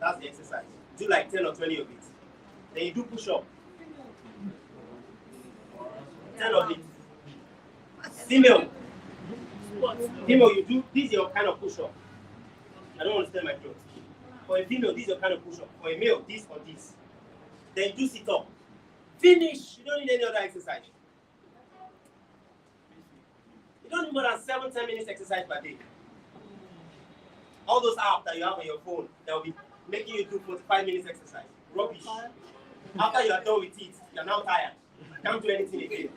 That's the exercise. Do like 10 or 20 of it. Then you do push-up. 10 of it. Female, you do, this is your kind of push-up. I don't understand my throat. For a female, this is your kind of push-up. For a male, this or this. Then do sit-up. Finish. You don't need any other exercise. You don't need more than 7-10 minutes exercise per day. All those apps that you have on your phone that will be making you do 45 minutes exercise. Rubbish. After you are done with it, you are now tired. You can't do anything again.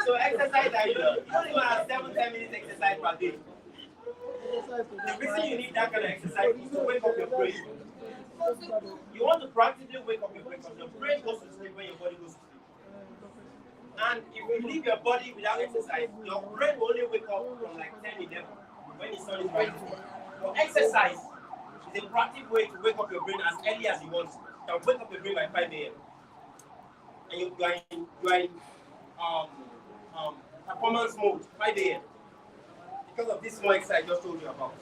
So exercise that you don't even have 7-10 minutes exercise per day. The reason you need that kind of exercise is to wake up your brain. You want to practically wake up your brain because your brain goes to sleep when your body goes to sleep. And if you leave your body without exercise, your brain will only wake up from like 10-11 when the sun is rising. So exercise is a practical way to wake up your brain as early as you want. You can wake up your brain by 5 a.m. And you are in performance mode, 5 a.m. Because of this small exercise I just told you about.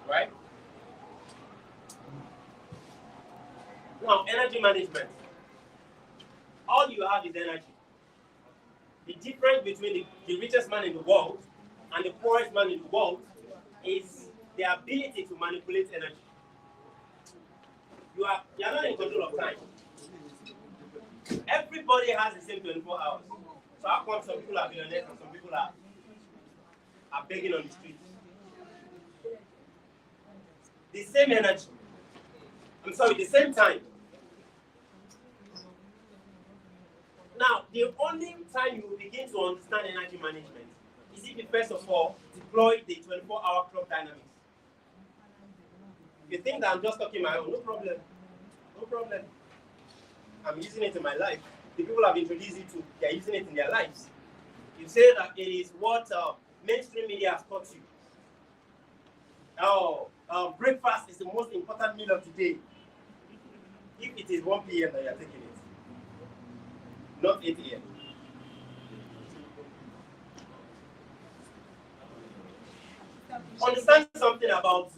Right? Now, energy management. All you have is energy. The difference between the richest man in the world and the poorest man in the world is the ability to manipulate energy. You are not in control of time. Everybody has the same 24 hours. So how come some people are billionaires and some people are begging on the street? The same energy. The same time. Now, the only time you will begin to understand energy management is if you first of all deploy the 24-hour clock dynamics. If you think that I'm just talking my own, no problem. No problem. I'm using it in my life. The people I've introduced it to, they're using it in their lives. You say that it is what mainstream media has taught you. Breakfast is the most important meal of the day. If it is 1 p.m. that you're taking it, not 8 a.m. Understand something about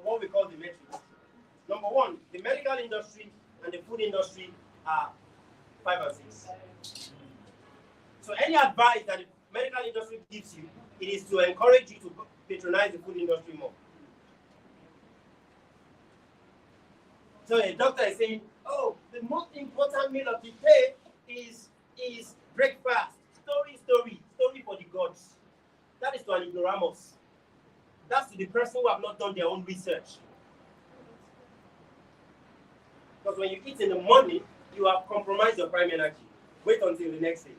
what we call the metrics. Number one, the medical industry and the food industry are 5 and 6. So any advice that the medical industry gives you, it is to encourage you to patronize the food industry more. So a doctor is saying, oh, the most important meal of the day is breakfast. Story for the gods. That is to an ignoramus. That's to the person who have not done their own research. Because when you eat in the morning, you have compromised your prime energy. Wait until the next day.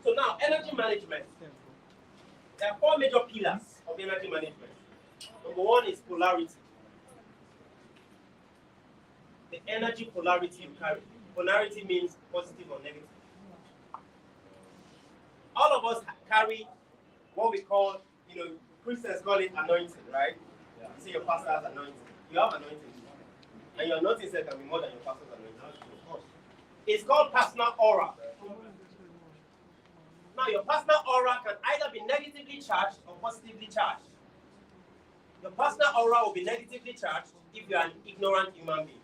So now, energy management. There are 4 major pillars of energy management. Number 1 is polarity. The energy polarity you carry. Polarity means positive or negative. All of us carry what we call, Christians call it anointing, right? Yeah. You see your pastor has anointing. You have anointing. And your anointing set can be more than your pastor's anointing. Of course. It's called personal aura. Now, your personal aura can either be negatively charged or positively charged. Your personal aura will be negatively charged if you are an ignorant human being.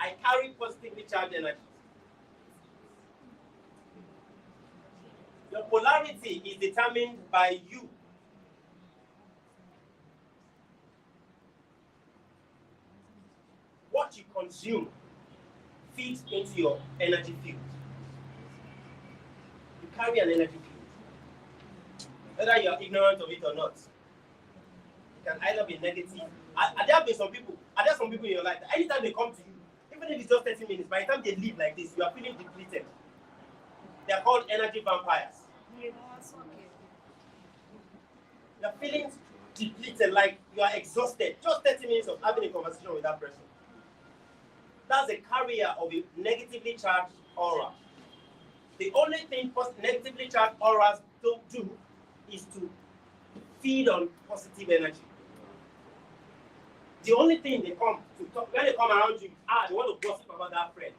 I carry positively charged energy. Your polarity is determined by you. What you consume feeds into your energy field. You carry an energy field. Whether you are ignorant of it or not, it can either be negative. Are there some people in your life that anytime they come to you, even if it's just 30 minutes, by the time they leave like this, you are feeling depleted. They are called energy vampires. You're feeling depleted, like you are exhausted. Just 30 minutes of having a conversation with that person. That's a carrier of a negatively charged aura. The only thing negatively charged auras don't do is to feed on positive energy. The only thing they come to talk, when they come around you, they want to gossip about that friend.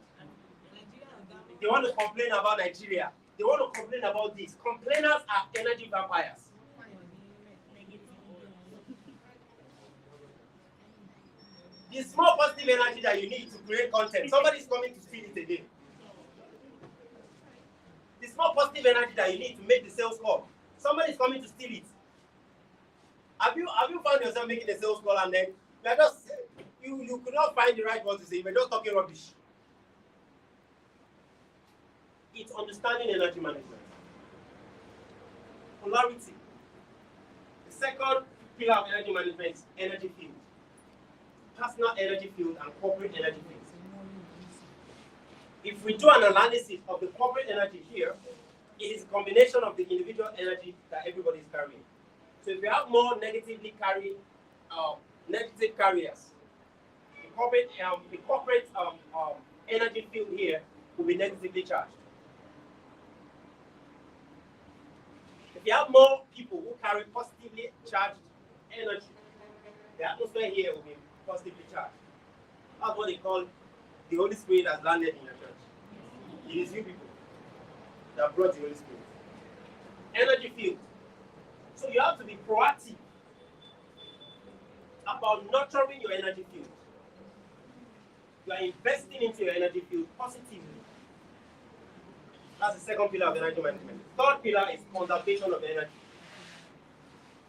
They want to complain about Nigeria. They want to complain about this. Complainers are energy vampires. The small positive energy that you need to create content, somebody's coming to steal it again. The small positive energy that you need to make the sales call, somebody's coming to steal it. Have you found yourself making a sales call and then you are just you could not find the right word to say, you're just talking rubbish? It's understanding energy management. Polarity. The second pillar of energy management is energy field. Personal energy field and corporate energy field. If we do an analysis of the corporate energy here, it is a combination of the individual energy that everybody is carrying. So if you have more negative carriers, the corporate energy field here will be negatively charged. If you have more people who carry positively charged energy, the atmosphere here will be positively charged. That's what they call the Holy Spirit has landed in your church. It is you people that brought the Holy Spirit. Energy field. So you have to be proactive about about nurturing your energy field. You are investing into your energy field positively. That's the second pillar of energy management. The third pillar is conservation of energy.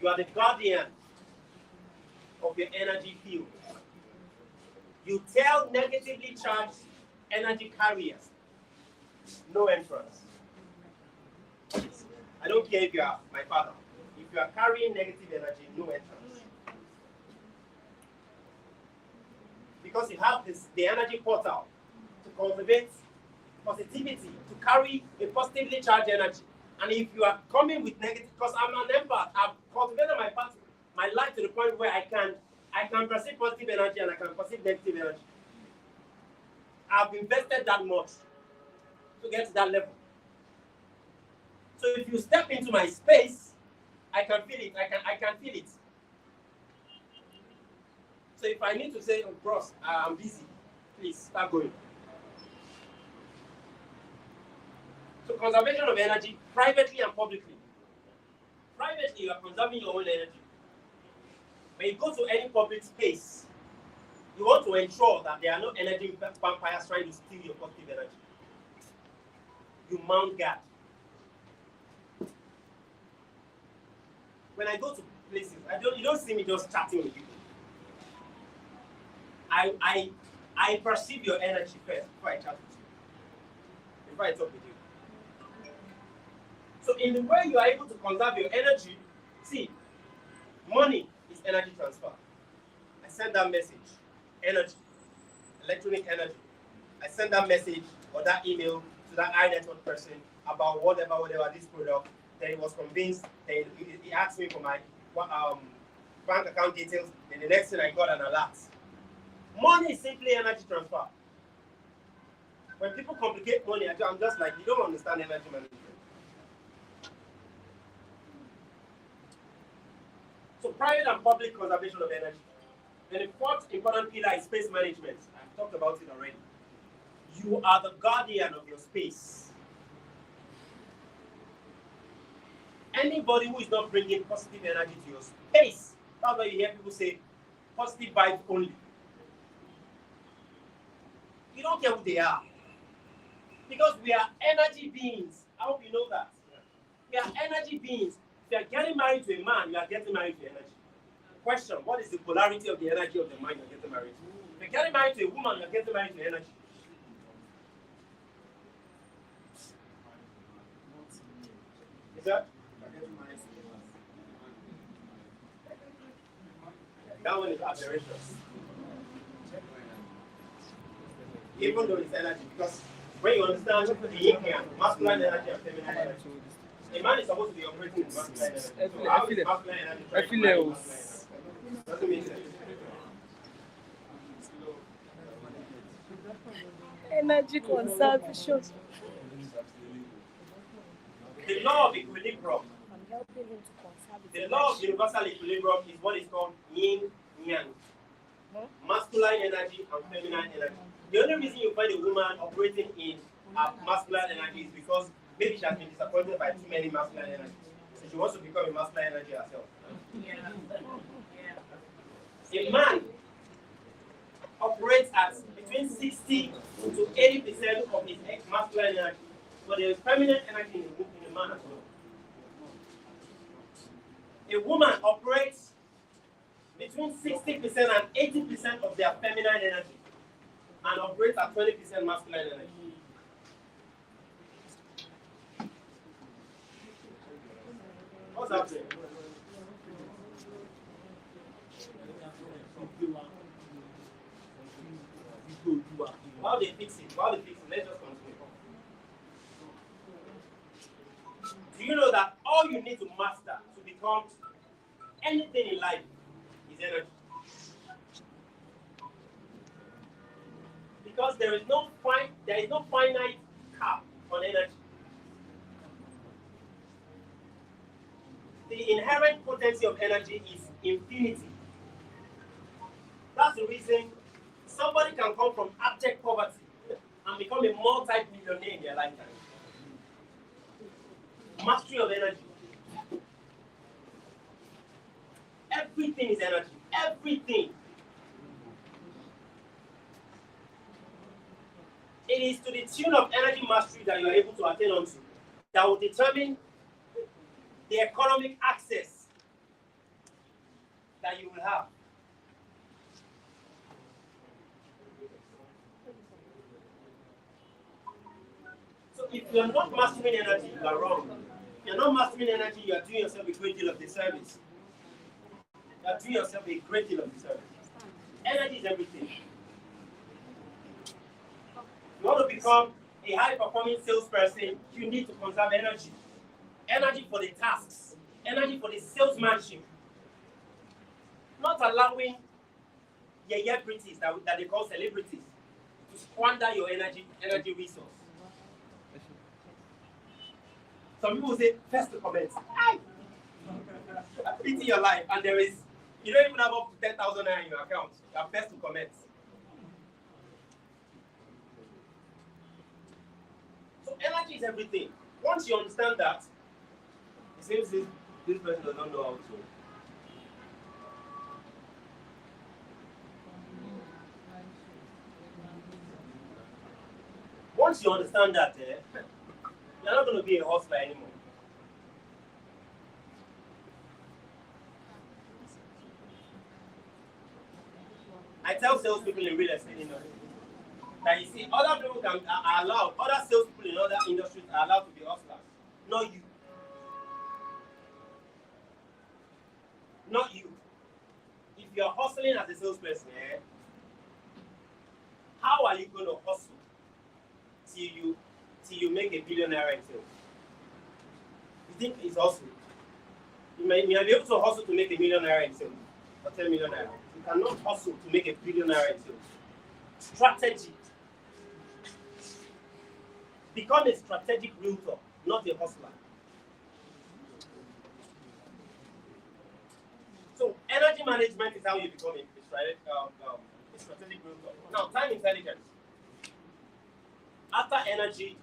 You are the guardian of your energy field. You tell negatively charged energy carriers, no entrance. I don't care if you are my father. If you are carrying negative energy, no entrance. Because you have the energy portal to cultivate positivity, to carry a positively charged energy. And if you are coming with negative, because I'm an empath, I've cultivated my life to the point where I can perceive positive energy and I can perceive negative energy. I've invested that much to get to that level. So if you step into my space, I can feel it. I can feel it. So if I need to say, oh, bros, I'm busy, please start going. So conservation of energy, privately and publicly. Privately, you are conserving your own energy. When you go to any public space, you want to ensure that there are no energy vampires trying to steal your positive energy. You mount guard. When I go to places, you don't see me just chatting with people. I perceive your energy first before I chat with you. Before I talk with you. So in the way you are able to conserve your energy, see, money is energy transfer. I send that message, energy, electronic energy. I send that message or that email to that high network person about whatever this product. Then he was convinced. Then he asked me for my bank account details. Then the next thing I got an alert. Money is simply energy transfer. When people complicate money, I'm just like, you don't understand energy management. So private and public conservation of energy. Then the fourth important pillar is space management. I've talked about it already. You are the guardian of your space. Anybody who is not bringing positive energy to your space, that's why you hear people say positive vibes only. You don't care who they are. Because we are energy beings. I hope you know that. We are energy beings. If you are getting married to a man, you are getting married to energy. Question, what is the polarity of the energy of the man you're getting married to? If you're getting married to a woman, you're getting married to energy. Is that? That one is aberration. Even though it's energy, because when you understand the yin yang, masculine energy and feminine energy, a man is supposed to be operating in masculine energy. So how is masculine energy trying to manage masculine energy? Doesn't make sense. Energy conservation. The law of equilibrium. I'm helping him to conserve it. The law of universal equilibrium is what is called yin yang. Masculine energy and feminine energy. The only reason you find a woman operating in masculine energy is because maybe she has been disappointed by too many masculine energy. So she wants to become a masculine energy herself. Yeah. A man operates at between 60 to 80% of his masculine energy. But there is feminine energy in a man as well. A woman operates between 60% and 80% of their feminine energy and operates at 20% masculine energy. What's happening? While they fix it, let's just continue. Do you know that all you need to master to become anything in life is energy? Because there is no finite cap on energy. The inherent potency of energy is infinity. That's the reason somebody can come from abject poverty and become a multi-millionaire in their lifetime. Mastery of energy. Everything is energy. everything. It is to the tune of energy mastery that you are able to attain onto that will determine the economic access that you will have. So if you are not mastering energy, you are wrong. If you are not mastering energy, you are doing yourself a great deal of disservice. You are doing yourself a great deal of disservice. Energy is everything. You want to become a high-performing salesperson, you need to conserve energy. Energy for the tasks, energy for the salesmanship. Not allowing celebrities that they call celebrities to squander your energy resource. Some people say, first to comment. Pity your life, and you don't even have up to 10,000 naira in your account. You are first to comment. So energy is everything. Once you understand that, it seems this person does not know how to. Once you understand that, you're not going to be a hustler anymore. I tell salespeople in real estate industry that you see, other people are allowed, other salespeople in other industries are allowed to be hustlers, not you. Not you. If you're hustling as a salesperson, how are you going to hustle till you make $1 billion in sales? You think it's hustle? You may be able to hustle to make $1 million in sales or 10 million naira. You cannot hustle to make $1 billion in sales. Strategy. Become a strategic realtor, not a hustler. So energy management is how you become a strategic realtor. Now, time intelligence. After energy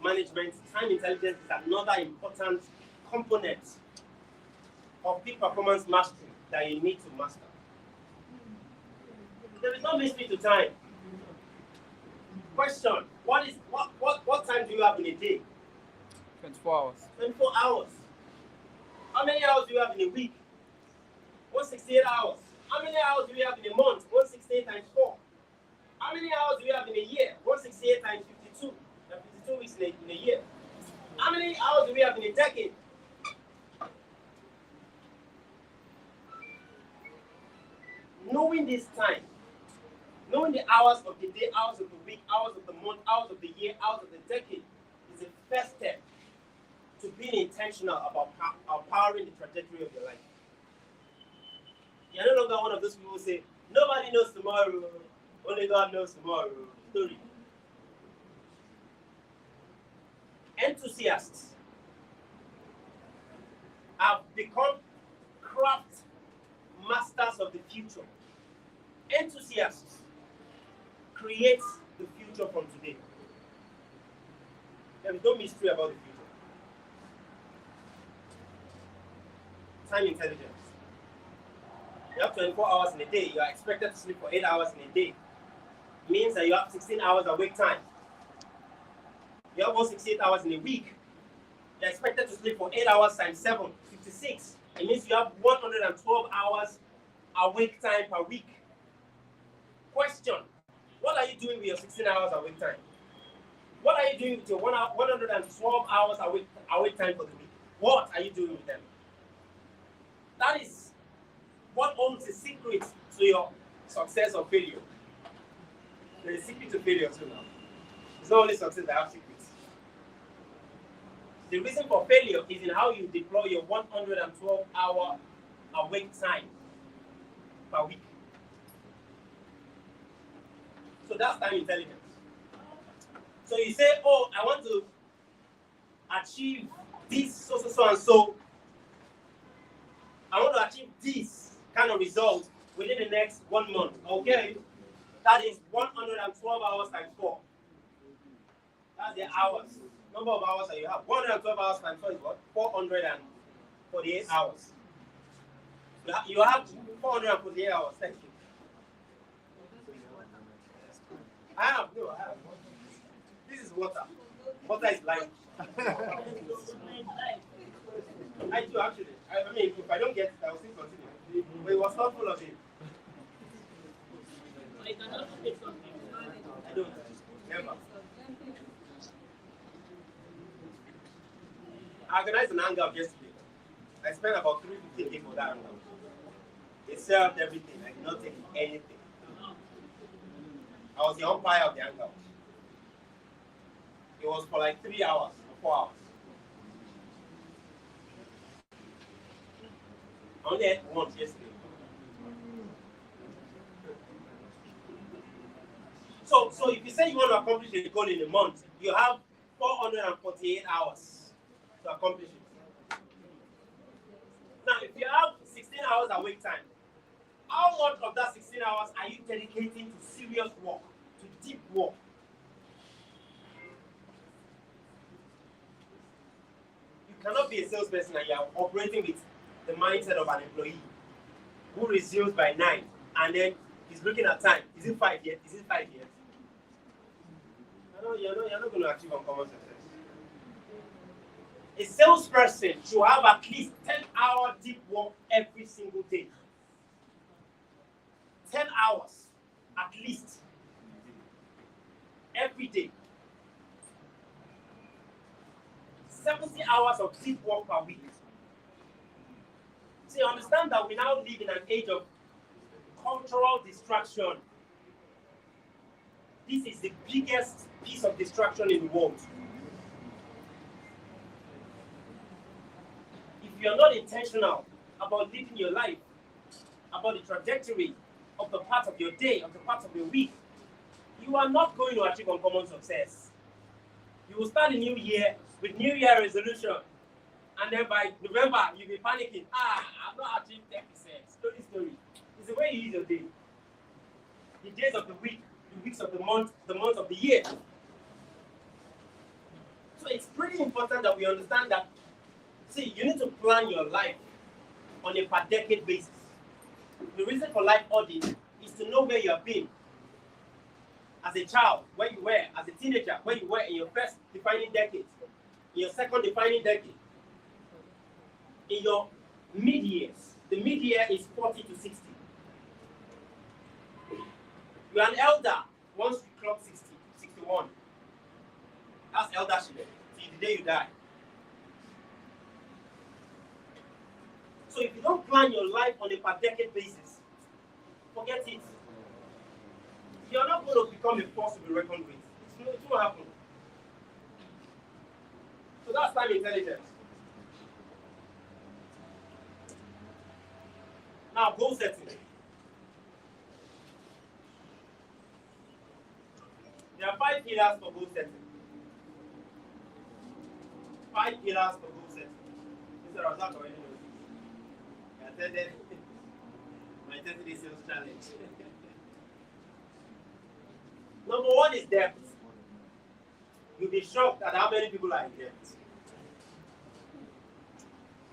management, time intelligence is another important component of peak performance mastery that you need to master. There is no mystery to time. Question: what time do you have in a day? 24 hours. 24 hours. How many hours do you have in a week? 168 hours. How many hours do you have in a month? 168 times 4. How many hours do you have in a year? 168 times 52. There are 52 weeks in a year. How many hours do we have in a decade? Knowing this time, knowing the hours of the day, hours of the week, hours of the month, hours of the year, hours of the decade is the first step to being intentional about powering the trajectory of your life. You're no longer one of those people who say, nobody knows tomorrow, only God knows tomorrow. Story. Enthusiasts have become craft masters of the future. Enthusiasts create the future from today. There is no mystery about the future. Time intelligence. You have 24 hours in a day. You are expected to sleep for 8 hours in a day. It means that you have 16 hours awake time. You have 168 hours in a week. You are expected to sleep for 8 hours times 7, 56. It means you have 112 hours awake time per week. Question: what are you doing with your 16 hours awake time? What are you doing with your 112 hours awake time for the week? What are you doing with them? That is what owns the secret to your success or failure. There is a secret to failure too now. It's not only success that have secrets. The reason for failure is in how you deploy your 112-hour awake time per week. So that's time intelligence. So you say, oh, I want to achieve this, so, and so. I want to achieve this kind of result within the next 1 month. Okay? That is 112 hours times 4. That's the hours. Number of hours that you have. 112 hours times 4 is what? 448 hours. You have 448 hours. Thank you. I have. This is water. Water is life. I do actually. I mean, if I don't get it, I will still continue. But it was not full of it. I cannot take something. I don't. Never. I organized an hangout yesterday. I spent about 350 for that hangout. They served everything. I did not take anything. I was the umpire of the hangout. It was for like 3 hours or 4 hours. I only ate once yesterday. So if you say you want to accomplish a goal in a month, you have 448 hours to accomplish it. Now, if you have 16 hours awake time, how much of that 16 hours are you dedicating to serious work, to deep work? You cannot be a salesperson and you are operating with the mindset of an employee who resumes by 9 and then he's looking at time. Is it 5 yet? Is it 5 yet? You're not going to achieve uncommon success. A salesperson should have at least 10-hour deep work every single day. 10 hours at least every day. 70 hours of deep work per week. So you understand that we now live in an age of cultural distraction. This is the biggest piece of distraction in the world. If you're not intentional about living your life, about the trajectory of the part of your day, of the part of your week, you are not going to achieve uncommon success. You will start a new year with New Year resolution, and then by November, you'll be panicking. I've not achieved 10%. Story. It's the way you use your day. The days of the week, the weeks of the months of the year. So it's pretty important that we understand that, see, you need to plan your life on a per decade basis. The reason for life audit is to know where you have been. As a child, where you were, as a teenager, where you were in your first defining decade, in your second defining decade, in your mid-years. The mid-year is 40 to 60. You are an elder once you clock 60, 61. That's eldership till the day you die. So if you don't plan your life on a per decade basis, forget it. You're not going to become a force to be reckoned with. It won't happen. So that's time intelligence. Now, goal setting. There are 5 pillars for goal setting. 5 pillars for goal setting. Mr. Razak already knows this. I attended my 30-day sales challenge. Number 1 is debt. You'll be shocked at how many people are in debt.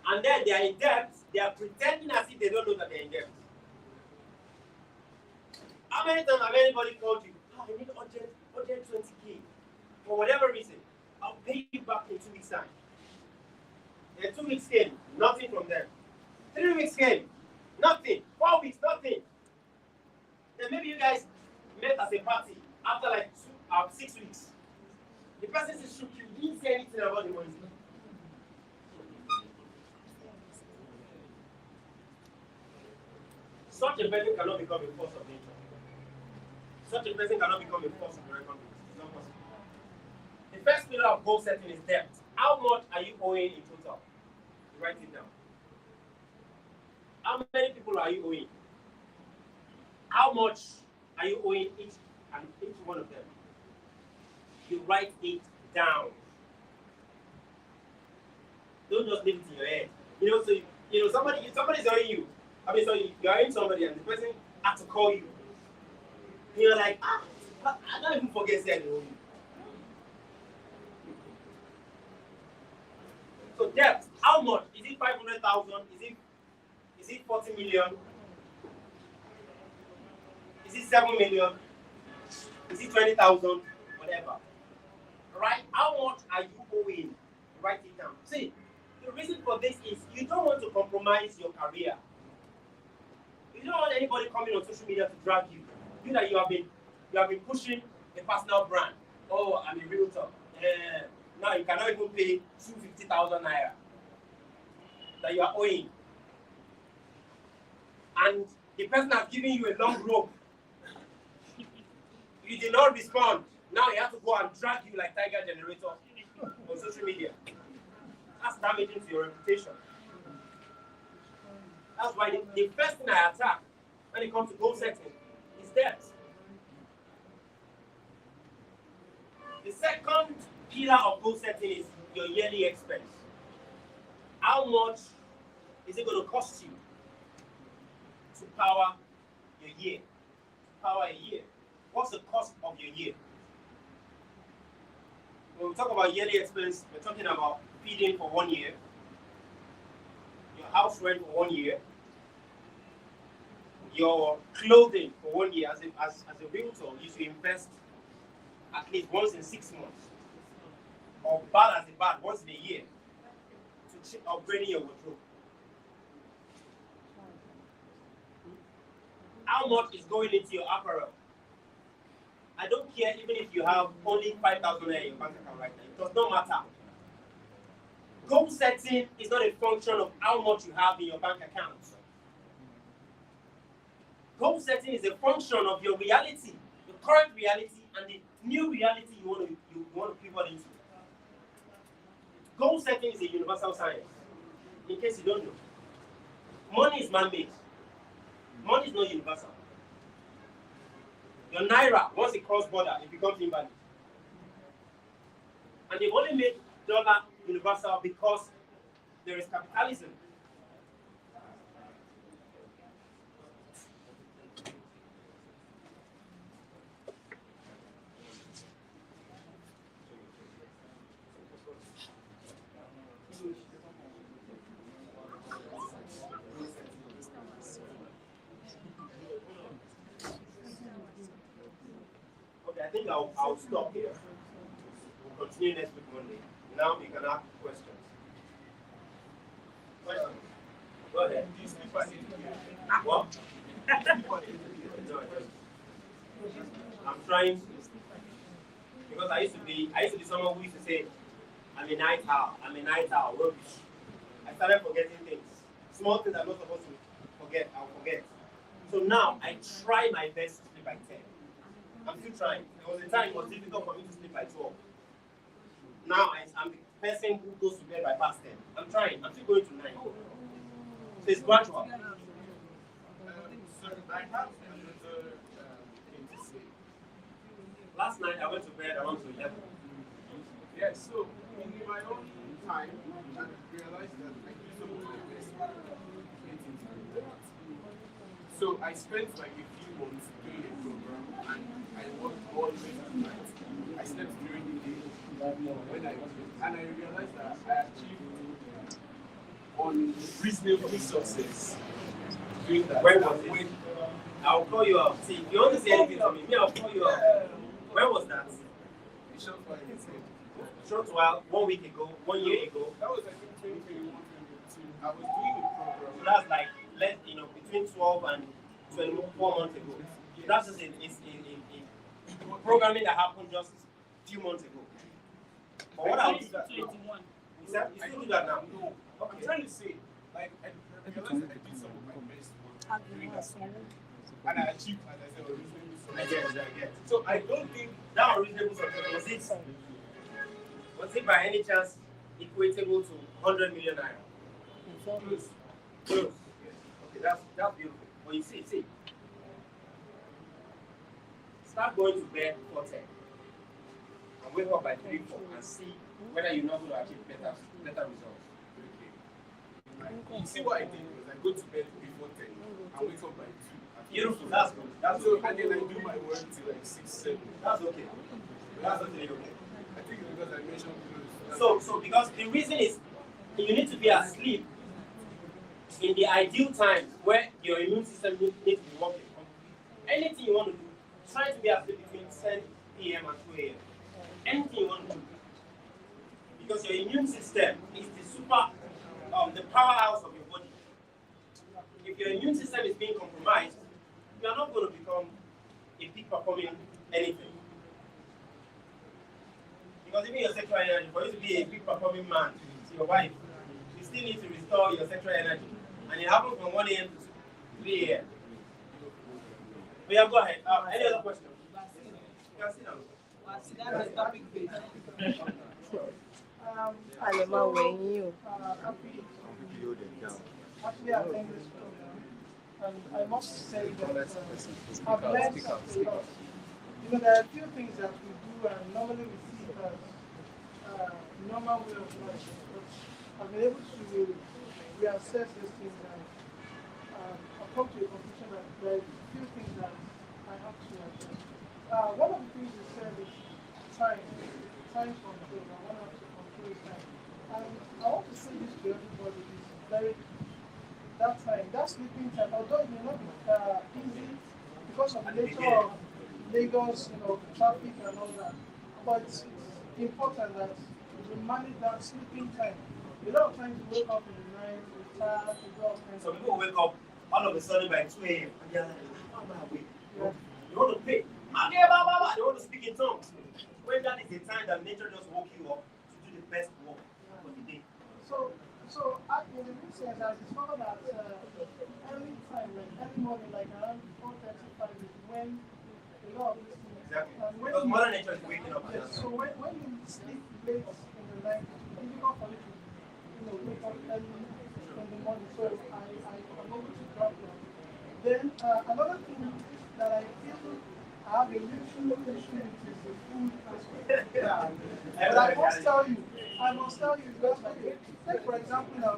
And then they are in debt, they are pretending as if they don't know that they're in debt. How many times have anybody called you? I need urgent 20K. For whatever reason, I'll pay you back in 2 weeks' time. Then 2 weeks came, nothing from them. 3 weeks came, nothing. 4 weeks, nothing. Then maybe you guys met as a party after like 6 weeks. The person says, shoot, you didn't say anything about the money. Such a person cannot become a force of nature. Such a person cannot become a force of the reckoned with. It's not possible. The first pillar of goal setting is debt. How much are you owing in total? You write it down. How many people are you owing? How much are you owing each one of them? You write it down. Don't just leave it in your head. So somebody's owing you. So you're owing somebody and the person had to call you. And you're like, I don't even forget saying I owe you. So debt, how much? Is it 500,000? Is Is it 40 million? Is it 7 million? Is it 20,000? Whatever. Right? How much are you owing? Write it down. See, the reason for this is you don't want to compromise your career. You don't want anybody coming on social media to drag you. You know you have been pushing a personal brand. Oh, I'm a realtor. Now you cannot even pay 250,000 naira that you are owing. And the person has given you a long rope. You did not respond. Now you have to go and drag you like Tiger Generator on social media. That's damaging to your reputation. That's why the first thing I attack when it comes to goal setting is debt. The second pillar of goal setting is your yearly expense. How much is it going to cost you to power your year? To power a year. What's the cost of your year? When we talk about yearly expense, we're talking about feeding for 1 year, your house rent for 1 year, your clothing for 1 year. As a realtor, you should invest at least once in 6 months, or bad once in a year, to upgrading your wardrobe. How much is going into your apparel? I don't care even if you have only 5,000 in your bank account right now. It does not matter. Goal setting is not a function of how much you have in your bank account. Goal setting is a function of your reality, the current reality, and the new reality you want to pivot into. Goal setting is a universal science. In case you don't know, money is man-made. Money is not universal. Your naira, once it crosses border, it becomes invalid. And they've only made dollar universal because there is capitalism. Okay, I think I'll stop here. We'll continue next week Monday. Now we can ask questions. Questions? Go ahead. Do you sleep at 8 p.m.? What? I'm trying to, because I used to be someone who used to say, I'm a night owl, rubbish. I started forgetting things. Small things I'm not supposed to forget, I'll forget. So now I try my best to sleep by 10. I'm still trying. There was a time it was difficult for me to sleep by 12. Now I'm the person who goes to bed by past 10. I'm trying. I'm still going to 9. So it's gradual. I have another thing to say. Last night I went to bed around 11. Yeah, so in my own time, I realized that I do some of my best getting to that. So I spent like a few months doing a program, and I worked all the night. I slept during the day when and I realized that I achieved on reasonable success doing that. When was it? I'll call you up. See, if you want to say anything to me, I'll call you up. When was that? A short while ago. Short while, 1 week ago, 1 year ago. That was I think 2021, 2022. I was doing a program. So that's like between 12 and 24 months ago. That's just a programming that happened just a few months ago. But what else? You still do that now? No. Okay. I'm trying to say, like, I realized that I did some of my best work doing that program. And I achieved, as I said, a reasonable success. I get. So I don't think That reasonable success, was it by any chance equatable to 100 million naira? Close. Close. Okay, that's beautiful. But you see, start going to bed before 10 and wake up by 3, 4 and see whether you're not going to achieve better results. okay. You see what I did was I go to bed before 10 and wake up by 2. Beautiful, that's good. That's So, okay. and then I do my work till like 6, 7. That's okay. That's okay. I think it's because I mentioned close. So because the reason is you need to be asleep in the ideal times where your immune system needs to be working, anything you want to do, try to be asleep between 10 p.m. and 2 a.m. Anything you want to do. Because your immune system is the powerhouse of your body. If your immune system is being compromised, you are not going to become a peak performing anything. Because even your sexual energy, for you to be a peak performing man to your wife, you still need to restore your sexual energy. And it happens from 1 a.m. to 3 a.m. But yeah, go ahead. Any other questions? You can sit down. Animal weighing you. Actually, I think this program, and I must say that I've learned something. There are a few things that we do and normally we see as normal way of life, but I've been able to reassess these things and I've come to a conclusion that there are a few things that I have to adjust. One of the things you said is time control. I want to control time. And I want to say this to everybody, it's very that sleeping time, although it may not be easy because of the nature of Lagos, traffic and all that, but it's important that you manage that sleeping time. A lot of times you wake up in the night, you're tired, you go up. Some people wake up all of a sudden by 2 a.m. and they're like, how am I awake? You want to pray. They want to speak in tongues. When that is the time that nature just woke you up to do the best work for the day. So in the research, I discovered that early time, like early morning, like around 4:35 is when a lot of these things. Exactly. Because Mother Nature is waking up. Yes, so when you sleep late in the night, it's difficult for you to wake up early in the morning. So I'm able to drop that. Then another thing that I feel I have a little issue with is the food aspect. But I must tell you because take for example now,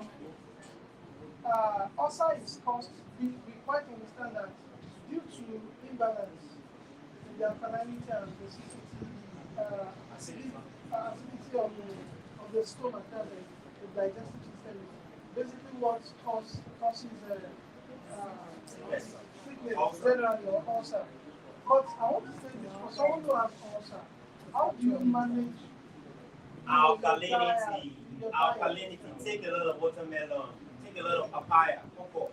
ulcer is caused, we quite understand that due to imbalance in the alkalinity and the acidity of the stomach, the digestive system is basically what causes sickness, generally or ulcer. But I want to say this, for someone who has ulcer, how do you manage alkalinity? Take a lot of watermelon, take a lot of papaya, cocoa.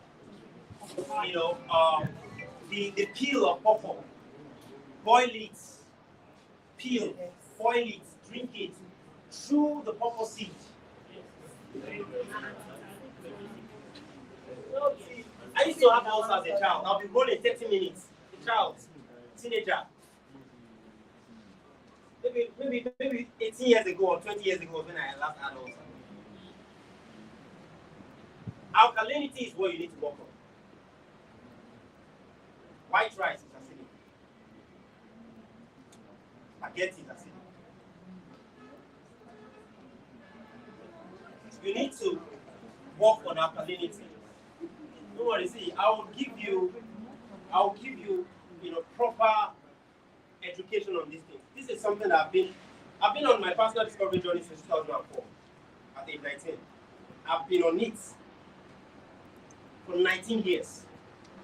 The peel of cocoa, boil it, peel, boil it, drink it, chew the cocoa seed. I used to have ulcer as a child. I'll be rolling 30 minutes. A child, teenager. Maybe 18 years ago or 20 years ago was when I last had ulcer. Alkalinity is what you need to work on. White rice is acidic. Spaghetti is acidic. You need to work on alkalinity. Don't worry, see, I'll give you proper education on these things. This is something that I've been on my personal discovery journey since 2004 at age 19. I've been on it for 19 years.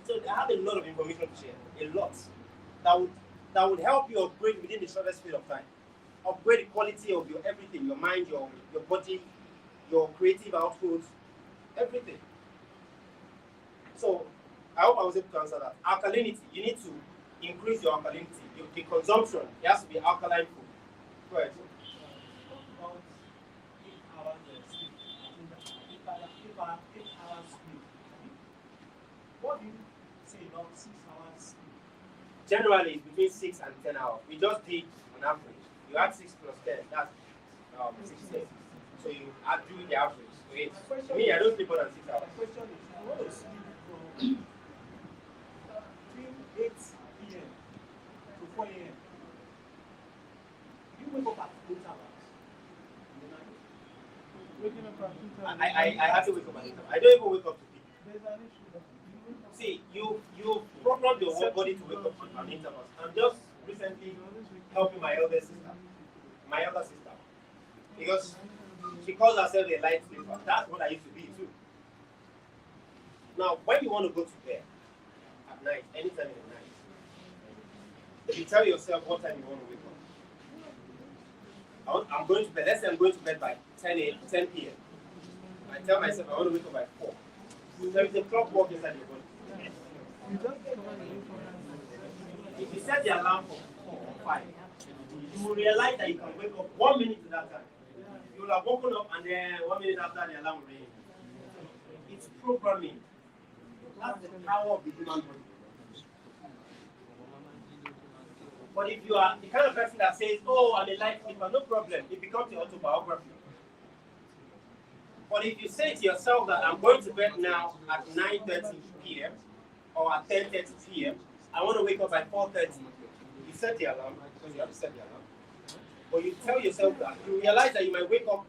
So I have a lot of information to share, a lot, that would help you upgrade within the shortest period of time. Upgrade the quality of your everything, your mind, your body, your creative output, everything. So I hope I was able to answer that. Alkalinity, you need to increase your alkalinity. The consumption, it has to be alkaline food. Go ahead. About 8 hours sleep. 8 hours sleep. What do you say about 6 hours sleep? Generally, it's between 6 and 10 hours. We just did on average. You add 6 plus 10, that's 16. So you are doing the average. So me, I don't sleep more than 6 hours. The question is, you want to sleep from between 8 p.m. to 4 a.m. You wake up at 8 hours in the night. waking up at 2 times? I have to wake up at 8 hours. I don't even wake up to sleep. There's an issue. See, you program your body to wake up on intervals. I'm just recently helping my elder sister. Because she calls herself a light sleeper. That's what I used to be too. Now, when you want to go to bed at night, anytime in the night, you tell yourself what time you want to wake up. I'm going to bed. Let's say I'm going to bed by 10 p.m. I tell myself I want to wake up by 4. There is a clockwork inside your body. If you set the alarm for 4 or 5, you will realize that you can wake up 1 minute to that time. You will have woken up and then 1 minute after the alarm will ring. It's programming. That's the power of the human body. But if you are the kind of person that says, oh, I'm a light sleeper, no problem, it becomes your autobiography. But if you say to yourself that I'm going to bed now at 9:30 p.m. or at 10:30 p.m., I want to wake up at 4:30, you set the alarm, because you have to set the alarm. But you tell yourself that, you realize that you might wake up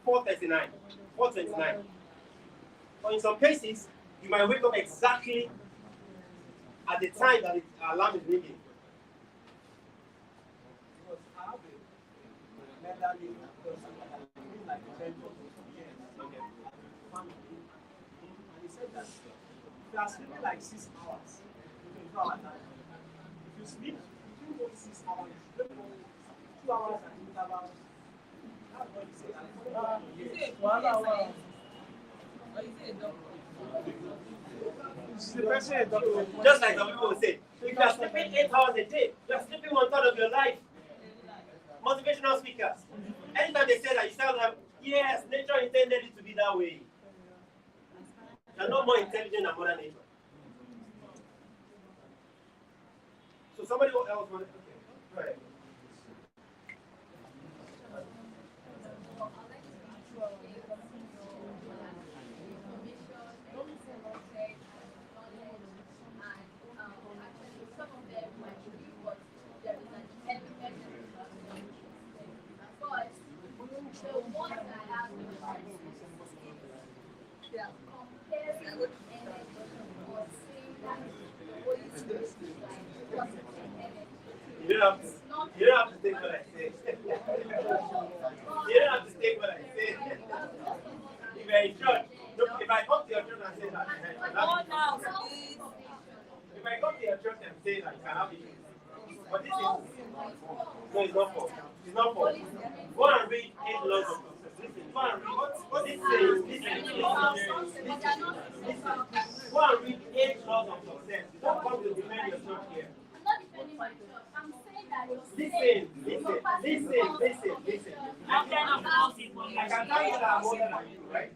4:39, 4:29. Or in some cases, you might wake up exactly at the time that the alarm is ringing. And he said that if you are sleeping like 6 hours, you can go at night. If you sleep between those 6 hours, you sleep for 2 hours and intervals. That's what he said. Just like some people will say, if you are sleeping 8 hours a day, you are sleeping 1/3 of your life. Motivational speakers. Anytime they say that, you tell them, yes, nature intended it to be that way. You're not more intelligent than Mother Nature. So somebody else wanted to go ahead. You don't have to take what I say. You don't have to take what I say. If you're in church, look, if I come to your church and say that, if I come to your church and say that, you can have it. But this is, no, it's not for. It's not for. Go and read 8 laws of success. Listen, go and read what this says. Listen. Go and read 8 laws of success. You don't come to defend your church here. I'm not defending my church. I'm saying that Listen. I can tell you that I'm older than you, right?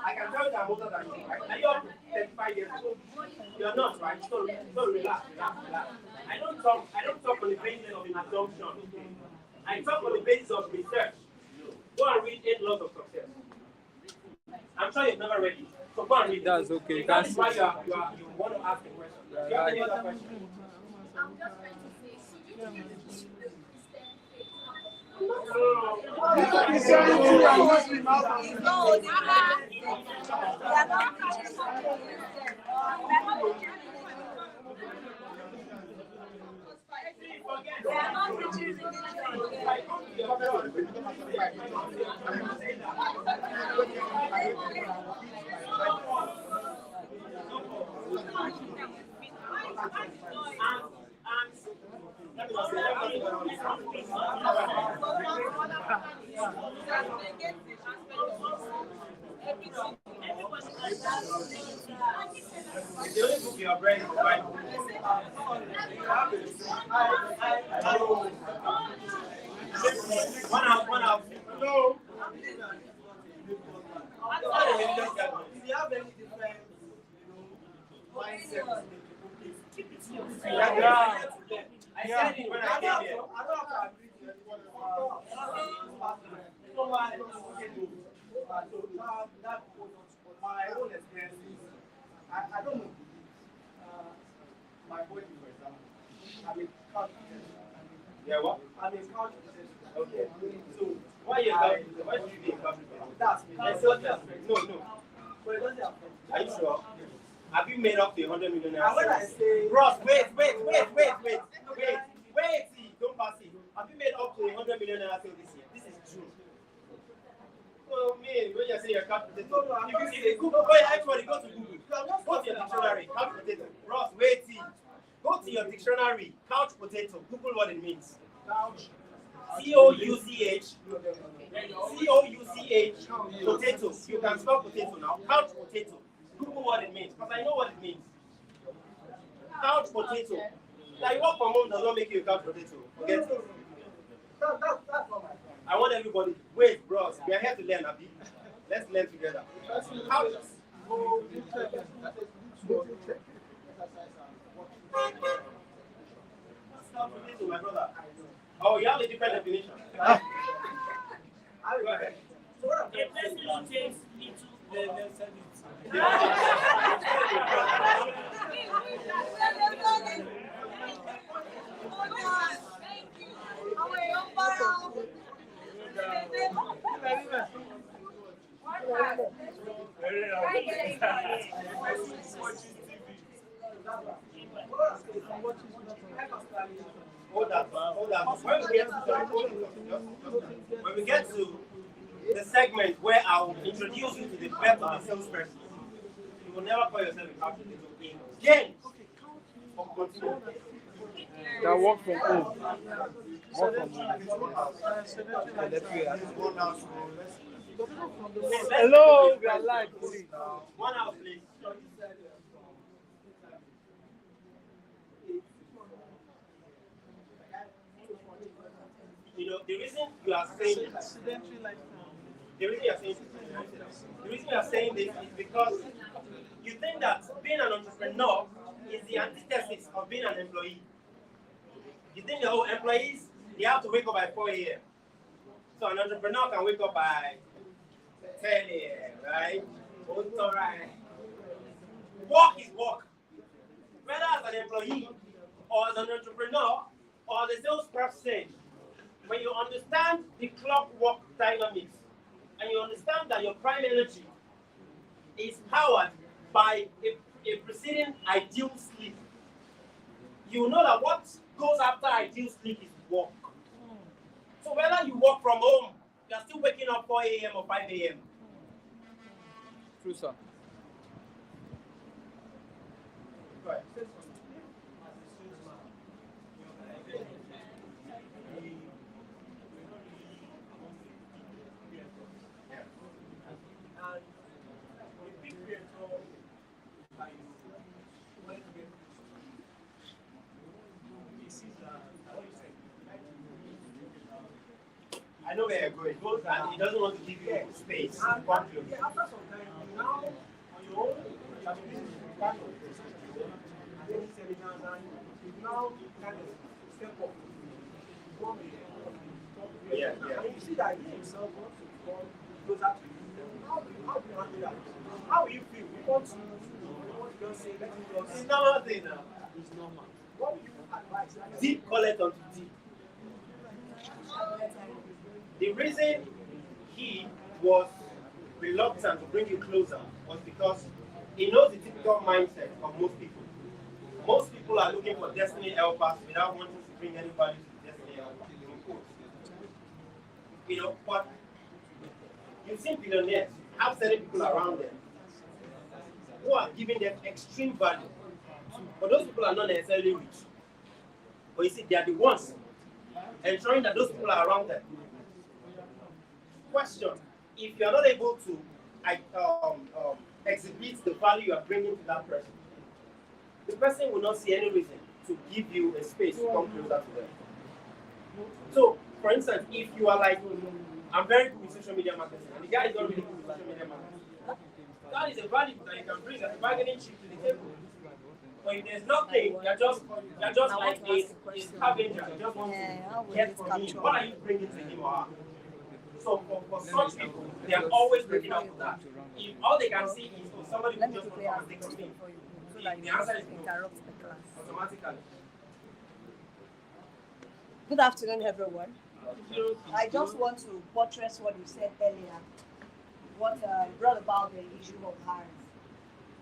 I can tell you that I'm older than you, right? Now you're 35 years old. You're not, right? So relax. I don't talk on the basis of an assumption. I talk on the basis of research. Go and read 8 laws of success. I'm sure you've never read it. So go and read it. That's okay. That's why you want to ask a question. Do you have any other question? I'm just trying to say, should you use the Christian faith? The only book you have read is the Bible. One out. No. If you have any different, mindset, keep it to yourself. I said it when I came here. I don't have to agree to anyone. My own experiences, I don't know. My body, for example, I'm a couch potato. Yeah, what? I'm a couch potato. Okay. So, Why you have why should you be a carpenter? that's me. I said that. No. But it doesn't affect me. Are you sure? Have you made up the 100 million? And when I say, Ross, wait. Don't pass it. Have you made up to 100 million naira sale this year? This is June. Well, me, when you say your couch potato, if you Google, oh yeah, everybody go to Google. Go to your dictionary, couch potato. Ross, wait till. Go to your dictionary, couch potato. Google what it means. Couch. Couch. Couch. Potato. You can spell potato now. Couch potato. Google what it means, because I know what it means. Couch potato. Now you work from home does not make you a couch potato. Forget it. That's not my point. I want everybody. Wait, bros. We are here to learn, Abi. Let's learn together. Couch. Go do exercise and watch. Couch potato, my brother. Oh, you have a different definition. Go ahead. So what I'm A person who takes little Hold on. When we get to the segment where I'll introduce you to the best of the salesperson, you will never call yourself a couch potato again. Continue. That work from home. Work from home. Hello, we are live. 1 hour, please. You know, the reason you are saying this, the reason you are saying this is because you think that being an entrepreneur is the antithesis of being an employee. You think the whole employees, they have to wake up by 4 a.m. So an entrepreneur can wake up by 10 a.m., right? It's all right. Work is work. Whether as an employee or as an entrepreneur or the salesperson, when you understand the clockwork dynamics and you understand that your prime energy is powered by a preceding ideal sleep, you know that what goes after ideal sleep is work. So whether you work from home, you're still waking up 4 a.m. or 5 a.m. True, sir. Right. I know where you're going, and he doesn't want to give you space. And after some time, now on your own, you have been part of this. And then seminars, and you now kind of step up. Yeah. And you see that he himself wants to come closer to you. How do you handle that? How will you feel? You want to just say, let me just. It's normal thing now. It's normal. What would you advise? Deep collect onto deep. The reason he was reluctant to bring you closer was because he knows the typical mindset of most people. Most people are looking for destiny helpers without wanting to bring any value to the destiny helpers. You know, but you've seen billionaires have certain people around them who are giving them extreme value. But those people are not necessarily rich. But you see, they are the ones ensuring that those people are around them. Question: if you are not able to exhibit the value you are bringing to that person, the person will not see any reason to give you a space to come closer to them. So, for instance, if you are like, I'm very good with social media marketing, and the guy is not really good with social media marketing, that is a value that you can bring as a bargaining chip to the table. But if there's nothing, you're just like a scavenger. You just want to get from him. What are you bringing to him or her? So for such people, they are always looking out for that. If all they can see is somebody who just wants to take from me, so the answer is no. Automatically. Good afternoon, everyone. I just want to buttress what you said earlier, what brought about the issue of hiring.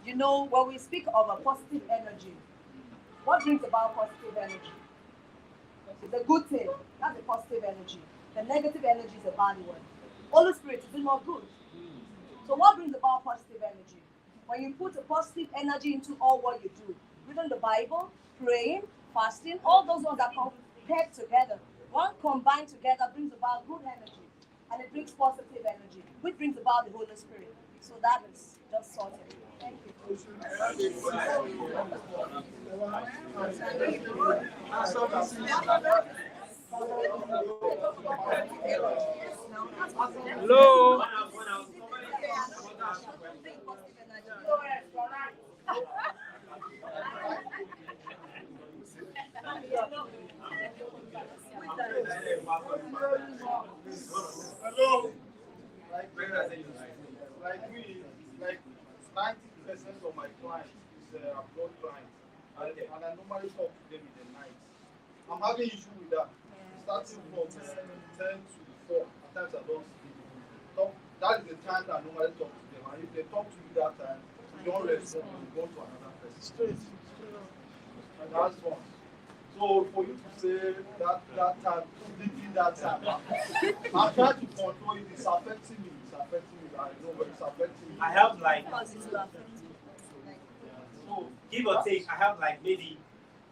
You know, when we speak of a positive energy, what brings about positive energy? The good thing, that's a positive energy. The negative energy is a bad one. Holy Spirit to do more good. So what brings about positive energy? When you put a positive energy into all what you do, reading the Bible, praying, fasting, all those ones that come paired together, one combined together brings about good energy, and it brings positive energy, which brings about the Holy Spirit. So that is just sorted. Thank you. Hello. Hello. Like me, like 90% of my clients is abroad clients, and I normally talk to them in the night. I'm having issue with that. Starting from 10 to 4, at times I don't sleep. That is the time that I normally talk to them. And if they talk to you that time, you don't respond, you go to another person. And that's one. So for you to say that time, completely that time, I'm trying to control it. It's affecting me. It's affecting me. I know but it's affecting me. I have like, so give or take, I have like maybe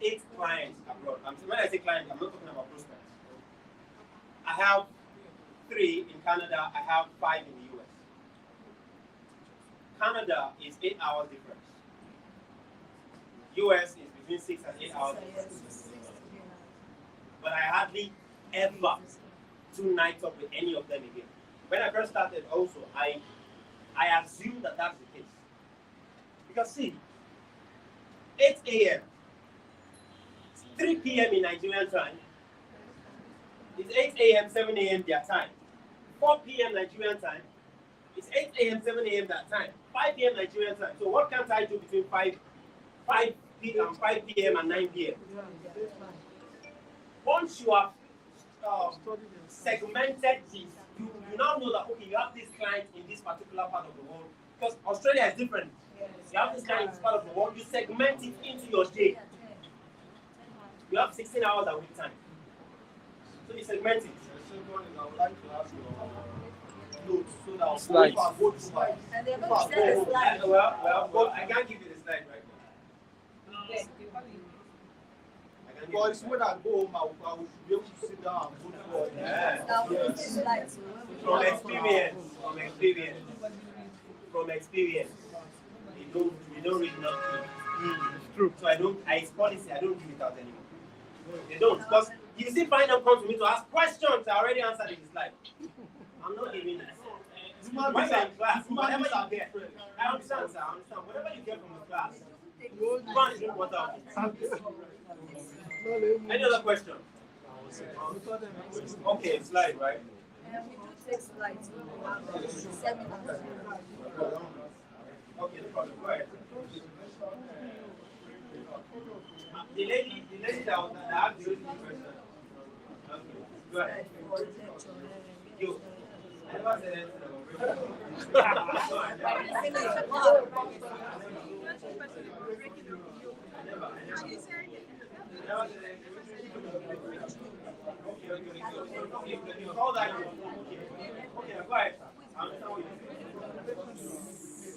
8 clients abroad. When I say clients, I'm not talking about prospects. I have 3 in Canada. I have 5 in the US. Canada is 8 hours difference. US is between 6 and 8 hours difference. But I hardly ever do nights up with any of them again. When I first started also, I assumed that that's the case. Because see, 8 a.m., 3 p.m. in Nigerian time, it's 8 a.m., 7 a.m. their time. 4 p.m. Nigerian time, it's 8 a.m., 7 a.m. that time. 5 p.m. Nigerian time. So what can't I do between 5 p.m. and 9 p.m.? Once you have segmented this, you now know that, okay, you have this client in this particular part of the world. Because Australia is different. You have this client in this part of the world, you segment it into your day. You have 16 hours a week time. So you segment it. I would like to ask your notes so that Slides. And they're going to send a slide. Well, I can't give you the slide right now. Okay. But it's when I go home, I will be able to sit down and put forward. Now we will send slides. From experience, we don't read nothing. It's true. So it's policy, I don't give it out anymore. They don't, because you see, find them come to me to ask questions. I already answered in the slide. I'm not giving it. When you're in class, whatever you get, I understand, sir. I understand. Whatever you get from the class, go and drink water. Any other question? Okay, slide, right? We do take slides. Seminars. Okay, no problem. Go ahead. The lady that asked you the question. Okay, go ahead. You. I never said anything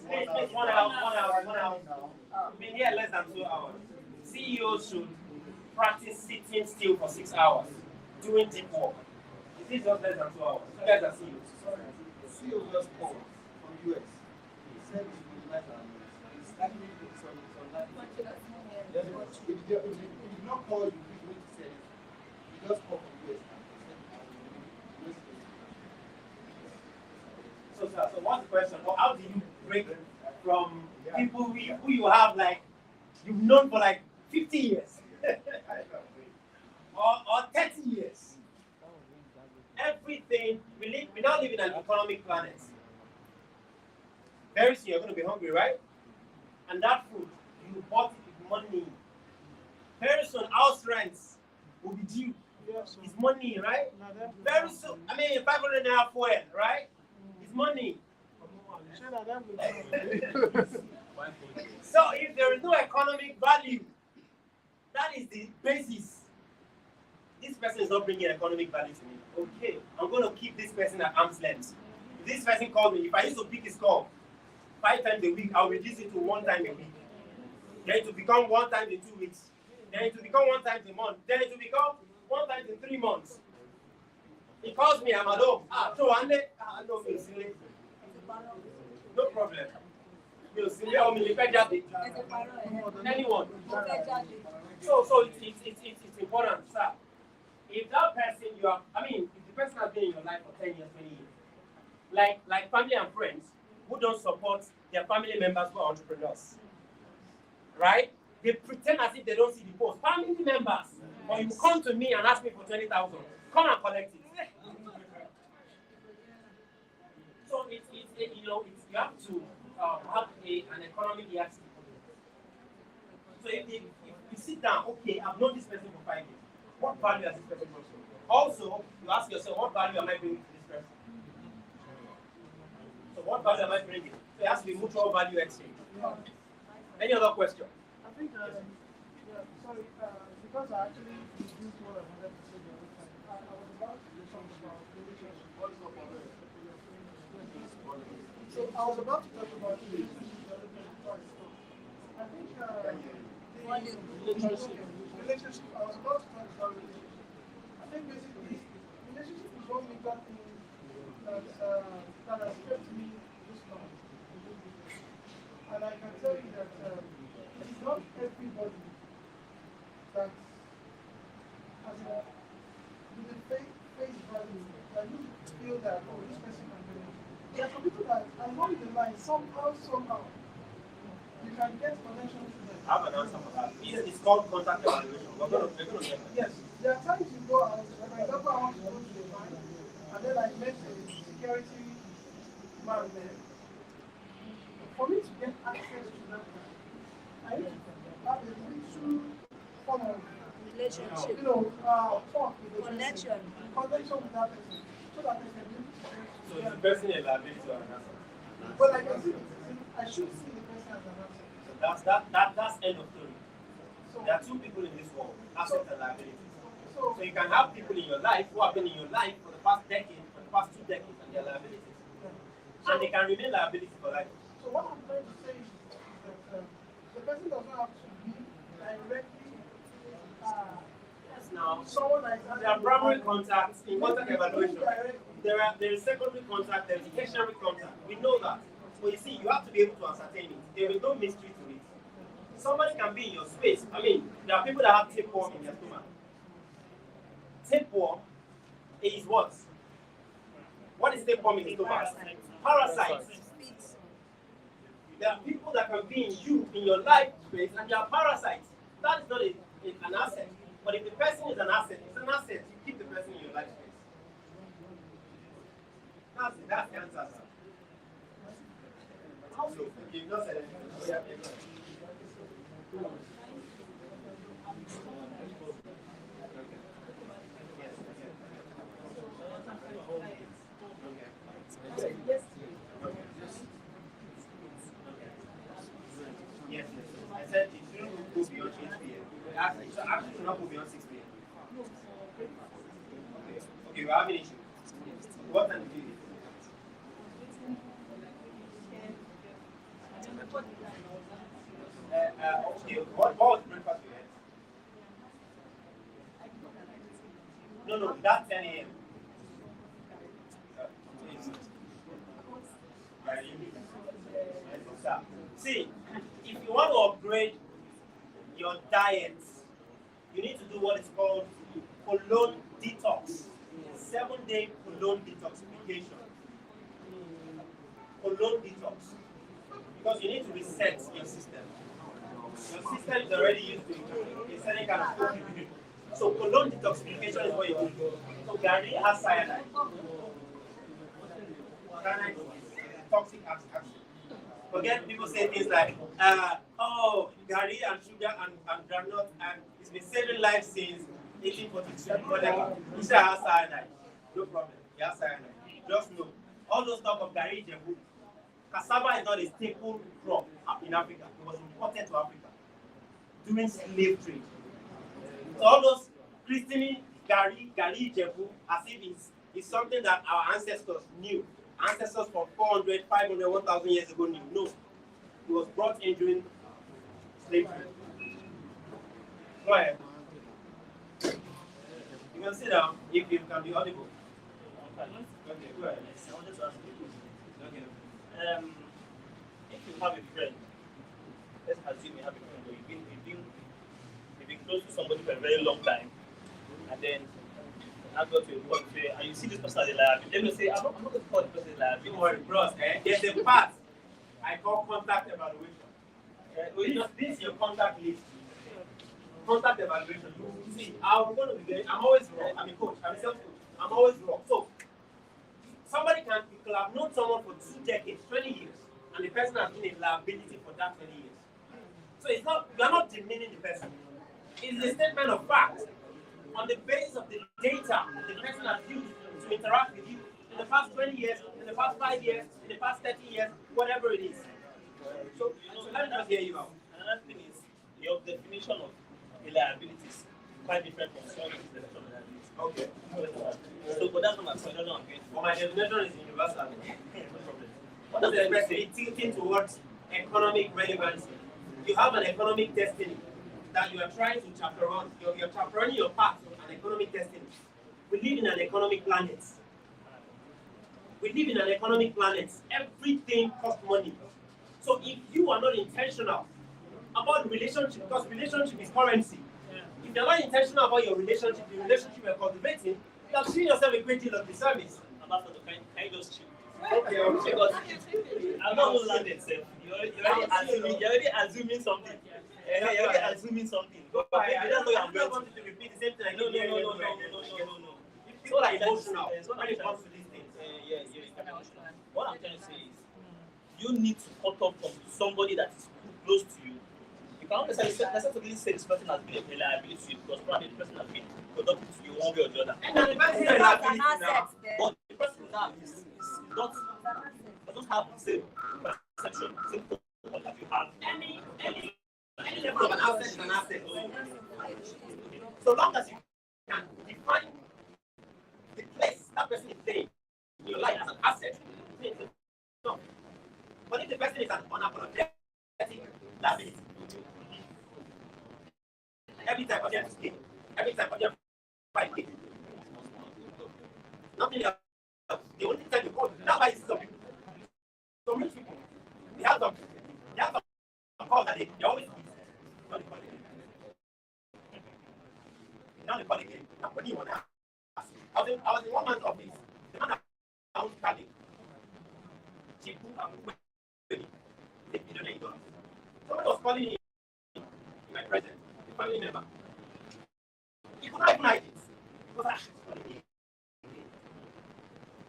Please, 1 hour. Been here less than 2 hours. CEOs should practice sitting still for 6 hours, doing deep work. Is it just less than 2 hours? You guys are CEOs. CEO just called from US. He said he would like it's actually if you not call you, people need to say he just called from US. So what's the question? Well, how do you break from people who you have like you've known for like 50 years or 30 years? Everything we now live in an economic planet. Very soon you're going to be hungry, right? And that food you bought it with money. Very soon house rents will be due. It's money, right? Very soon. I mean 500 naira fuel, right? It's money. So if there is no economic value, that is the basis. This person is not bringing economic value to me. Okay, I'm going to keep this person at arm's length. If this person calls me, if I used to pick his call 5 times a week, I'll reduce it to 1 time a week. Then it will become 1 time in 2 weeks. Then it will become 1 time a month. Then it will become 1 time in 3 months. He calls me, I'm at home. So one day, no, no problem. Anyone. So it's important, sir. If that person you are, I mean, if the person has been in your life for 10 years, 20 years, like family and friends who don't support their family members who are entrepreneurs, right? They pretend as if they don't see the post. Family members, or you come to me and ask me for 20,000, come and collect it. So it's you know, you have to have an economic yardstick. So if you sit down, okay, I've known this person for 5 years. What value has this person brought to me? Also, you ask yourself, what value am I bringing to this person? So what value am I bringing? So it has to be mutual value exchange. Any other question? I think, sorry, because I actually used what I wanted to say the other time. I was about to do something about relationship. So I was about to talk about relationship the other time before I spoke. I think relationship, I was about to talk about relationship. I think basically, relationship is one major thing that has kept me this long in this business. And I can tell you that it's not everybody that has a with the face value that you feel that, oh, this person can do it. There are some people that along the line, somehow, you can get connection to them. I have an answer for that. It's called contact evaluation. We're going to get that. Yes. There are times you go out, for example, I want to go to a bank, and then I met a security man there. For me to get access to that bank, I need to have a little form of Relationship. talk with the Connection. Connection with that person, so that they can be able to. So is the person a liability or an asset? Well, I can see, I should see the person as an asset. So that's end of story. So there are two people in this world, assets and liabilities. So you can have people in your life who have been in your life for the past decade, for the past 2 decades, and they're liabilities. And they can remain liabilities for life. So what I'm trying to say is that the person does not have to be directly Now, someone like that. there are primary contacts in contact evaluation. There is secondary contact, there is tertiary contact. We know that. But you see, you have to be able to ascertain it. There is no mystery to it. Somebody can be in your space. I mean, there are people that have tapeworm in their stomach. Tapeworm is what? What is tapeworm in the stomach? Parasites. There are people that can be in you, in your life space, and they are parasites. That is not an asset. But if the person is an asset, it's an asset. You keep the person in your life space. That's the answer, sir. So, you've not said anything. Yes. I said it shouldn't go beyond 8 p.m. Actually, so actually should not go beyond 6 p.m. Okay, we have an issue. What time do you eat? Okay, what was breakfast you had? No, that's 10 a.m. See, if you want to upgrade your diet, you need to do what is called colon detox. 7-day colon detoxification. Colon detox. Because you need to reset your system. Your system is already used to a certain kind of food. So colon detoxification is what you do. So Gary has cyanide. Cyanide is toxic action. Forget people say things like, oh, Gary and sugar and granite, and it's been saving lives since 1842, whatever. He said has cyanide. No problem. He has cyanide. Just know. All those talk of Gary Jebu, cassava is not a staple crop in Africa. It was imported to Africa during slave trade. So all those christening Gary Jebu as if it's something that our ancestors knew. ancestors from 400, 500, 1,000 years ago knew. No, it was brought in during slavery. Go ahead. You can sit down if you can be audible. Okay, go ahead. I wanted to ask you. Okay. If you have a friend, let's assume you have a friend, or you've been close to somebody for a very long time, and then I got to a point where, and you see this person as a liability. Let me say, I'm not going to call the person a liability. Don't worry, bros. There's a part I call contact evaluation. This is your contact list. Contact evaluation. You see, I'm always wrong. I'm a coach. I'm a self-coach. I'm always wrong. So, you could have known someone for 2 decades, 20 years, and the person has been a liability for that 20 years. So you're not demeaning the person. It's a statement of fact. On the basis of the data the person has used to interact with you in the past 20 years, in the past 5 years, in the past 30 years, whatever it is. So let me just hear you out. Another thing is your definition of reliability is quite different from someone's definition of reliability. Okay. So, but that's not my question. That's not my question. Well, my definition is universal. No problem. What does it mean? Tilting towards economic relevancy. You have an economic destiny that you are trying to chaperone. You're chaperoning your path of an economic destiny. We live in an economic planet. Everything costs money. So if you are not intentional about relationship, because relationship is currency. If you're not intentional about your relationship, the relationship you're cultivating, you have seen yourself a great deal of disservice. Can you just chill? Okay. Because I'm not going to land it, sir. You're already assuming something. You're already assuming something. Go ahead. That's what I'm going going to repeat the same thing. No. It's not emotional when it comes to these things. What I'm trying to say is, you need to cut off from somebody that is close to you. You can't necessarily say this person has been a reliability to you, because probably the person has been productive to you one way or the other. And the person is liability now. But the person now is not, doesn't have the same perception, same focus that you have. Any level of an asset is an asset. So long as you can define the place that person is playing in your life as an asset, no. But if the person is an unapologetic liability, every time for them to stay, every time for them to fight, nothing else. The only time you go, that's why you see some people. Some rich people, they have some calls that they always use. Not the quality. Not the quality. Not what you want to ask. I was in one man's office. The man that owns Cali. She put up $1 million. Somebody was calling me in my presence, the family member. He could not even hide it. Because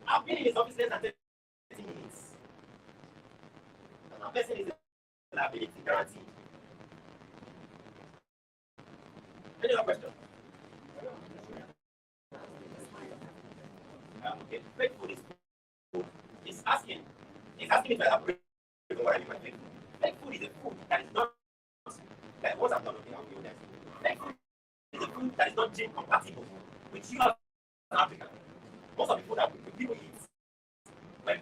I've been in his office less than 30 minutes. And that person is a liability guarantee. Any other question? Okay, faithful is food. It's asking me to elaborate on what I mean by faithful. Faithful is a food that is not, like once I'm done, okay, I'll give you that. Faithful is a food that is not gene compatible with you as an African. Most of the food that people eat, when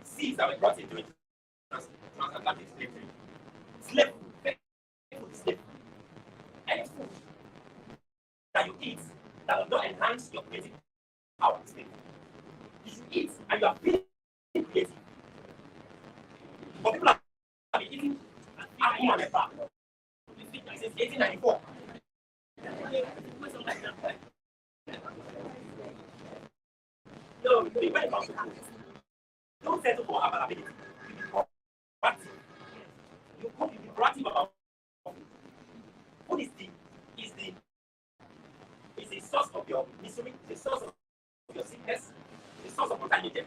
seeds that were brought in during transatlantic slavery, slave food, faithful is slave food. Any food that you eat that will not enhance your creative power is slave food. You should eat and you are feeling creative. But people have been eating apple and pepper since 1894. No, when it comes to food, don't settle for availability. You be proactive. You be proactive about food. Food is the source of your misery, the source of your sickness, the source of untimely death.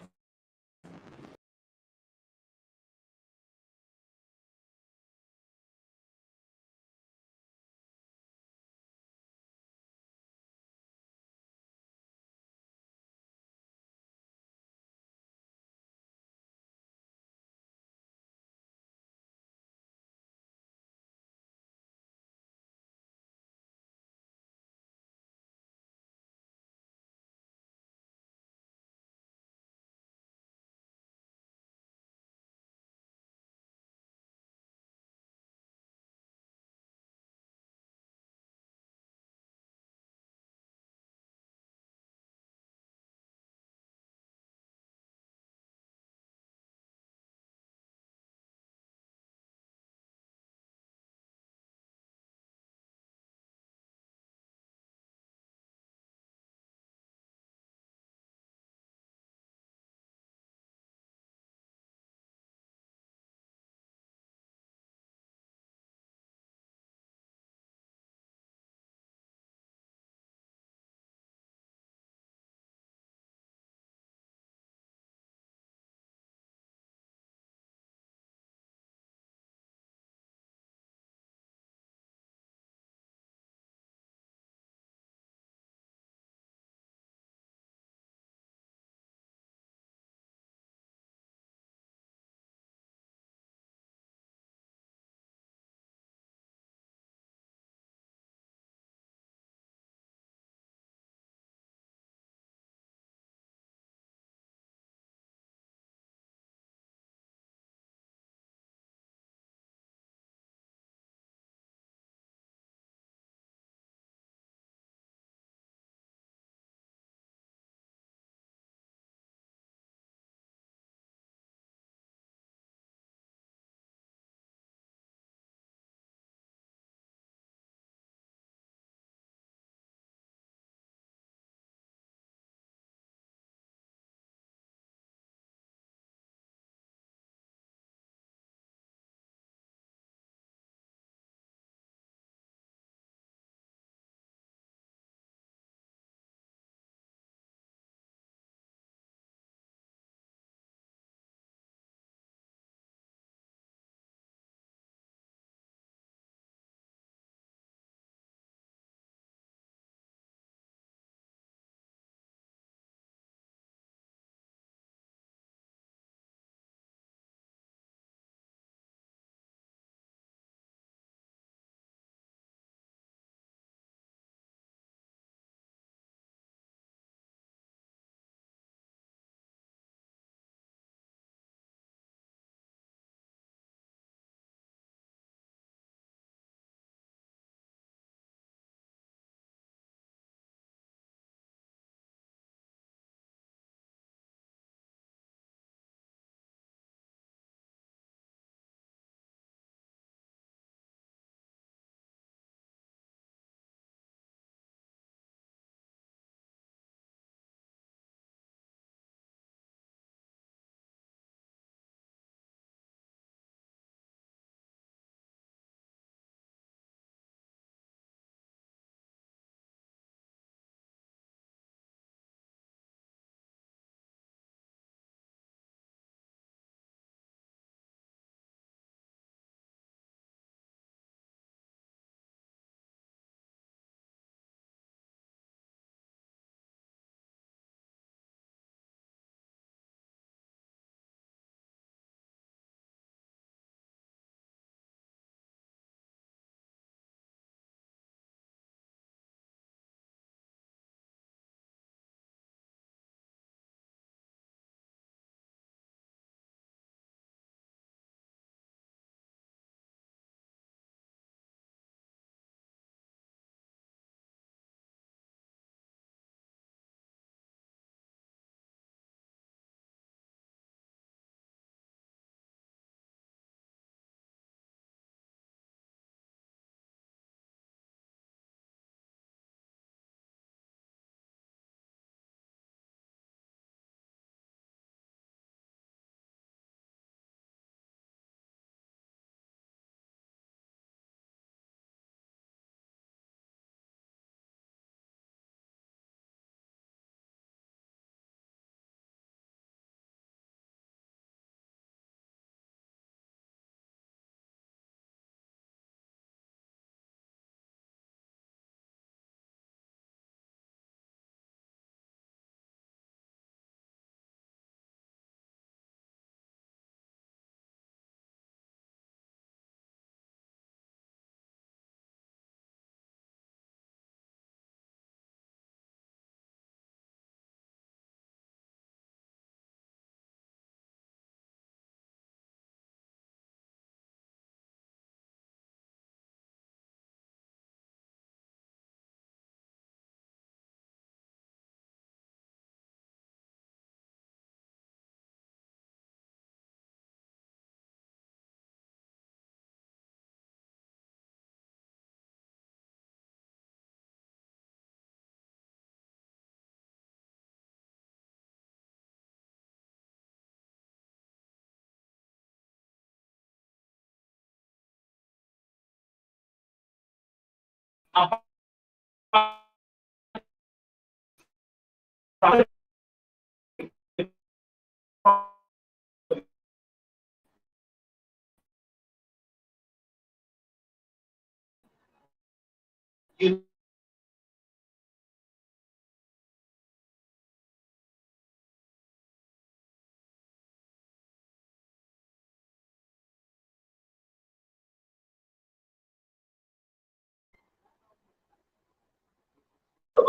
You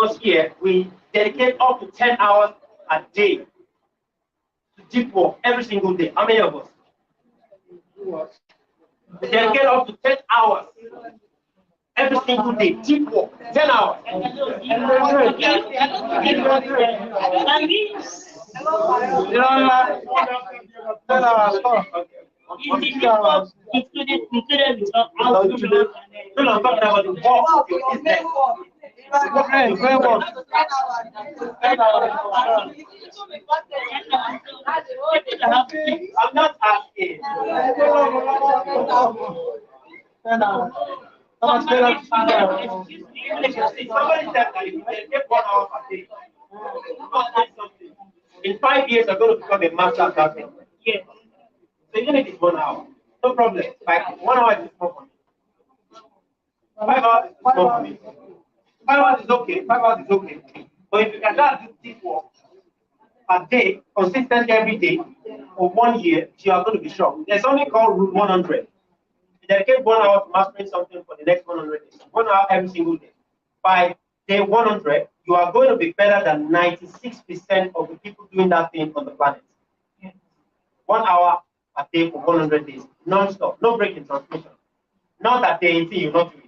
us here, we dedicate up to 10 hours a day to deep work every single day. How many of us? We dedicate up to 10 hours every single day, deep work, 10 hours. No, I'm talking about the work of your business. I'm not asking. Somebody said that if you take 1 hour per day, in 5 years, you're going to become a master accountant. Yes. So even if it's 1 hour, no problem. Like 1 hour is small for me. 5 hours is small for me. 5 hours is okay. 5 hours is okay. But if you cannot do this work a day, consistently every day, for 1 year, you are going to be shocked. There's something called Rule 100. You dedicate 1 hour to mastering something for the next 100 days. 1 hour every single day. By day 100, you are going to be better than 96% of the people doing that thing on the planet. 1 hour a day for 100 days, non-stop, no break in transmission. Not that day 18, you not do it.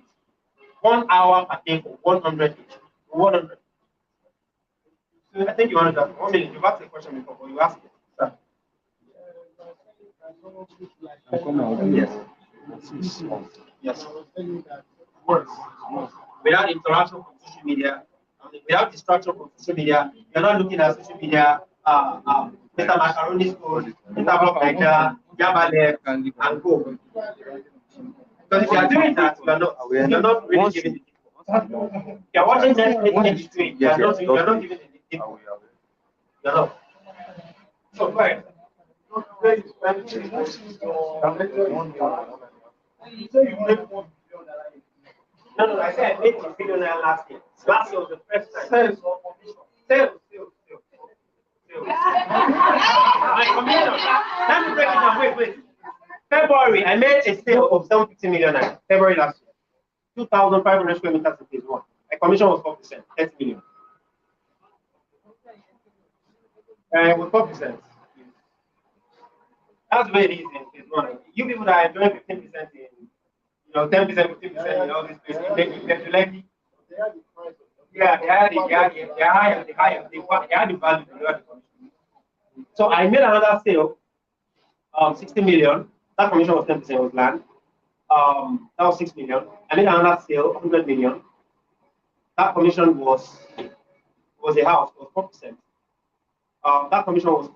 1 hour a day for 100 days. 100. So I think you wanted that. 1 minute. You've asked a question before, but you asked it. Sir. Yes. Without interaction from social media, without distraction from social media, you're not looking at social media, Mr. Macaroni's food, Mr. Block like that, Yabale, and go. Because if you are doing that, you're not really giving the people. You're watching Netflix in the street, you're not giving the people. You're not. So, right. No, I said I made $1 billion last year. Last year was the first time. Sales. My commission. Let me break it down. Wait. February, I made a sale of 750 million. February last year. 2,500 square meters in phase one. My commission was 4%, 30 million. It was 4%. That's very easy in phase one. You people that are doing 15% in, 10%, 15% in all these places, they like it. Yeah, they are higher, they are the value, they are the commission. So I made another sale, 60 million. That commission was 10%, was land. That was 6 million. I made another sale, 100 million. That commission was a house, was 4%. That commission was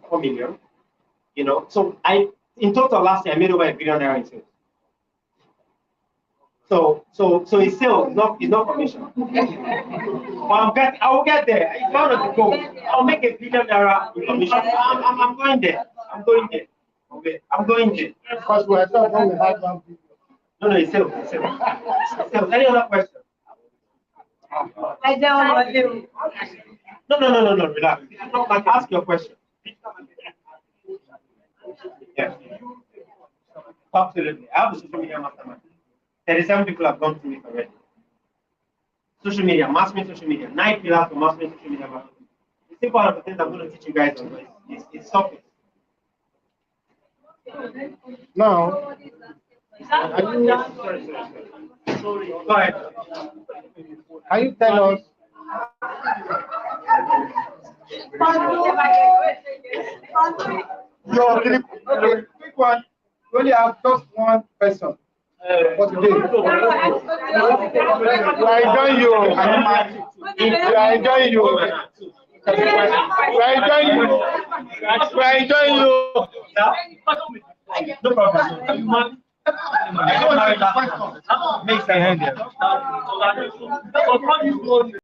4 million. So in total last year I made over $1 billion in sales. So it's sales, it's not commission. But I will get there. It's one of the goals. I'll make $1 billion in commission. I'm going there. Okay, I'm going there. Because we are talking when we have one people. No, it's sales. It's sales. Any other question? I don't want you. No, relax. Ask your question. Yeah. Absolutely. I have a social media mastermind. 37 people have gone through it already. Social media, mastering social media. 9 pillars for mastering social media marketing. The simple part of the things I'm going to teach you guys on is surface. Now, Go ahead. can you tell us your quick one? You only have just one person for today. We are enjoying you. We are enjoying you. We are enjoying you. No problem. Make sense. But what you want